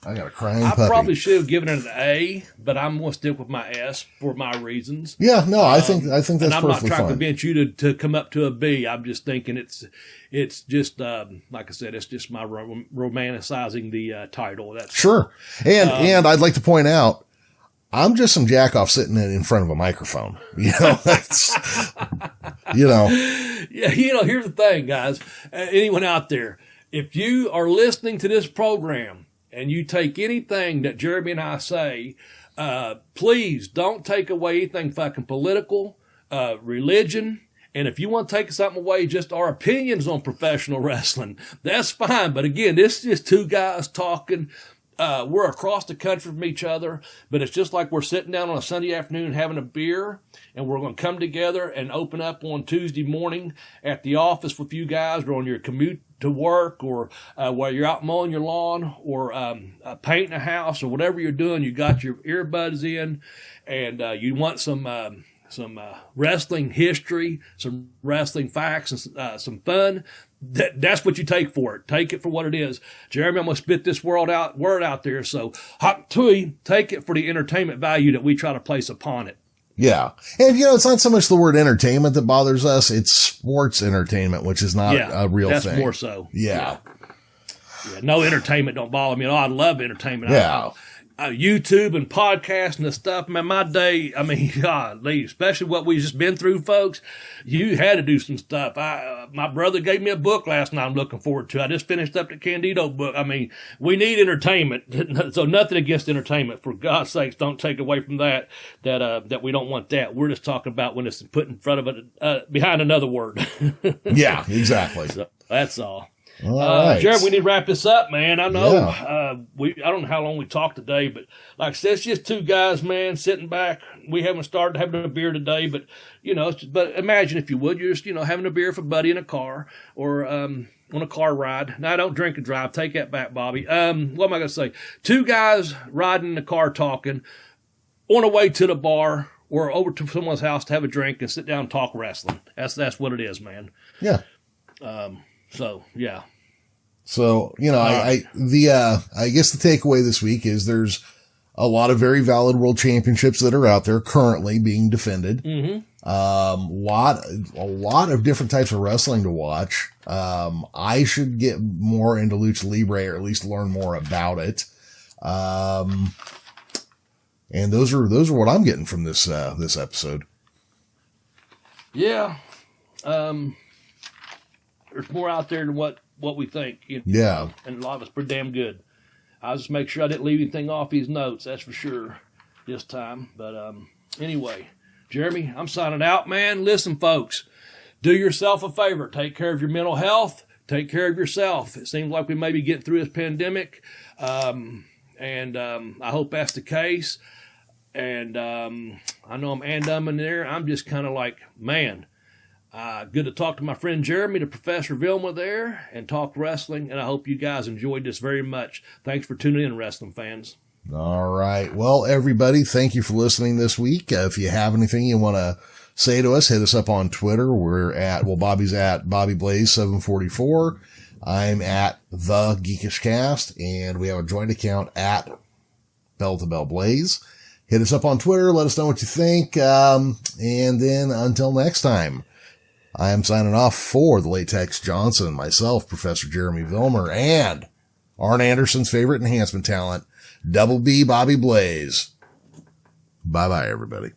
I got a crying puppy. I probably should have given it an A, but I'm going to stick with my S for my reasons. Yeah, no, I think that's perfectly fine. And I'm not trying to convince you to come up to a B. I'm just thinking it's just, like I said, it's just my romanticizing the title. That's sure. And I'd like to point out, I'm just some jack off sitting in front of a microphone. It's, Yeah, here's the thing, guys. Anyone out there, if you are listening to this program and you take anything that Jeremy and I say, please don't take away anything fucking political, religion. And if you want to take something away, just our opinions on professional wrestling, that's fine. But again, this is just two guys talking. We're across the country from each other, but it's just like we're sitting down on a Sunday afternoon having a beer, and we're going to come together and open up on Tuesday morning at the office with you guys, or on your commute to work, or while you're out mowing your lawn, or painting a house, or whatever you're doing. You got your earbuds in, and you want some wrestling history, some wrestling facts, and some fun. That's what you take for it. Take it for what it is. Jeremy, I'm going to spit this word out there. So, hot tui, take it for the entertainment value that we try to place upon it. Yeah. And, it's not so much the word entertainment that bothers us. It's sports entertainment, which is not a real thing. That's more so. Yeah. No entertainment don't bother me at all. I love entertainment. Yeah. YouTube and podcasting and stuff, man, my day, golly, especially what we've just been through, folks, you had to do some stuff. My brother gave me a book last night I'm looking forward to. I just finished up the Candido book. We need entertainment. So nothing against entertainment. For God's sakes, don't take away from that we don't want that. We're just talking about when it's put in front of it, behind another word. Yeah, exactly. So that's all. All right. Jared, we need to wrap this up, man. I know I don't know how long we talked today, but like I said, it's just two guys, man, sitting back. We haven't started having a beer today, but but imagine if you would, you're just having a beer with a buddy in a car, or on a car ride. Now, I don't drink and drive. Take that back, Bobby. What am I going to say? Two guys riding in the car talking on the way to the bar or over to someone's house to have a drink and sit down and talk wrestling. That's what it is, man. Yeah. So, yeah. So, I guess the takeaway this week is there's a lot of very valid world championships that are out there currently being defended. Mm-hmm. A lot of different types of wrestling to watch. I should get more into Lucha Libre, or at least learn more about it. And those are what I'm getting from this episode. Yeah. There's more out there than what we think. Yeah. And a lot of it's pretty damn good. I'll just make sure I didn't leave anything off these notes, that's for sure, this time. But anyway, Jeremy, I'm signing out, man. Listen, folks, do yourself a favor. Take care of your mental health. Take care of yourself. It seems like we may be getting through this pandemic, and I hope that's the case. And I know I'm in there. I'm just kind of like, man, good to talk to my friend Jeremy, to Professor Vilmur there, and talk wrestling. And I hope you guys enjoyed this very much. Thanks for tuning in, wrestling fans. All right. Well, everybody, thank you for listening this week. If you have anything you want to say to us, hit us up on Twitter. Bobby's at Bobby Blaze 744. I'm at The Geekish Cast, and we have a joint account at Bell to Bell Blaze. Hit us up on Twitter. Let us know what you think. And then until next time, I am signing off for the Latex Johnson, myself, Professor Jeremy Vilmur, and Arn Anderson's favorite enhancement talent, Double B Bobby Blaze. Bye-bye, everybody.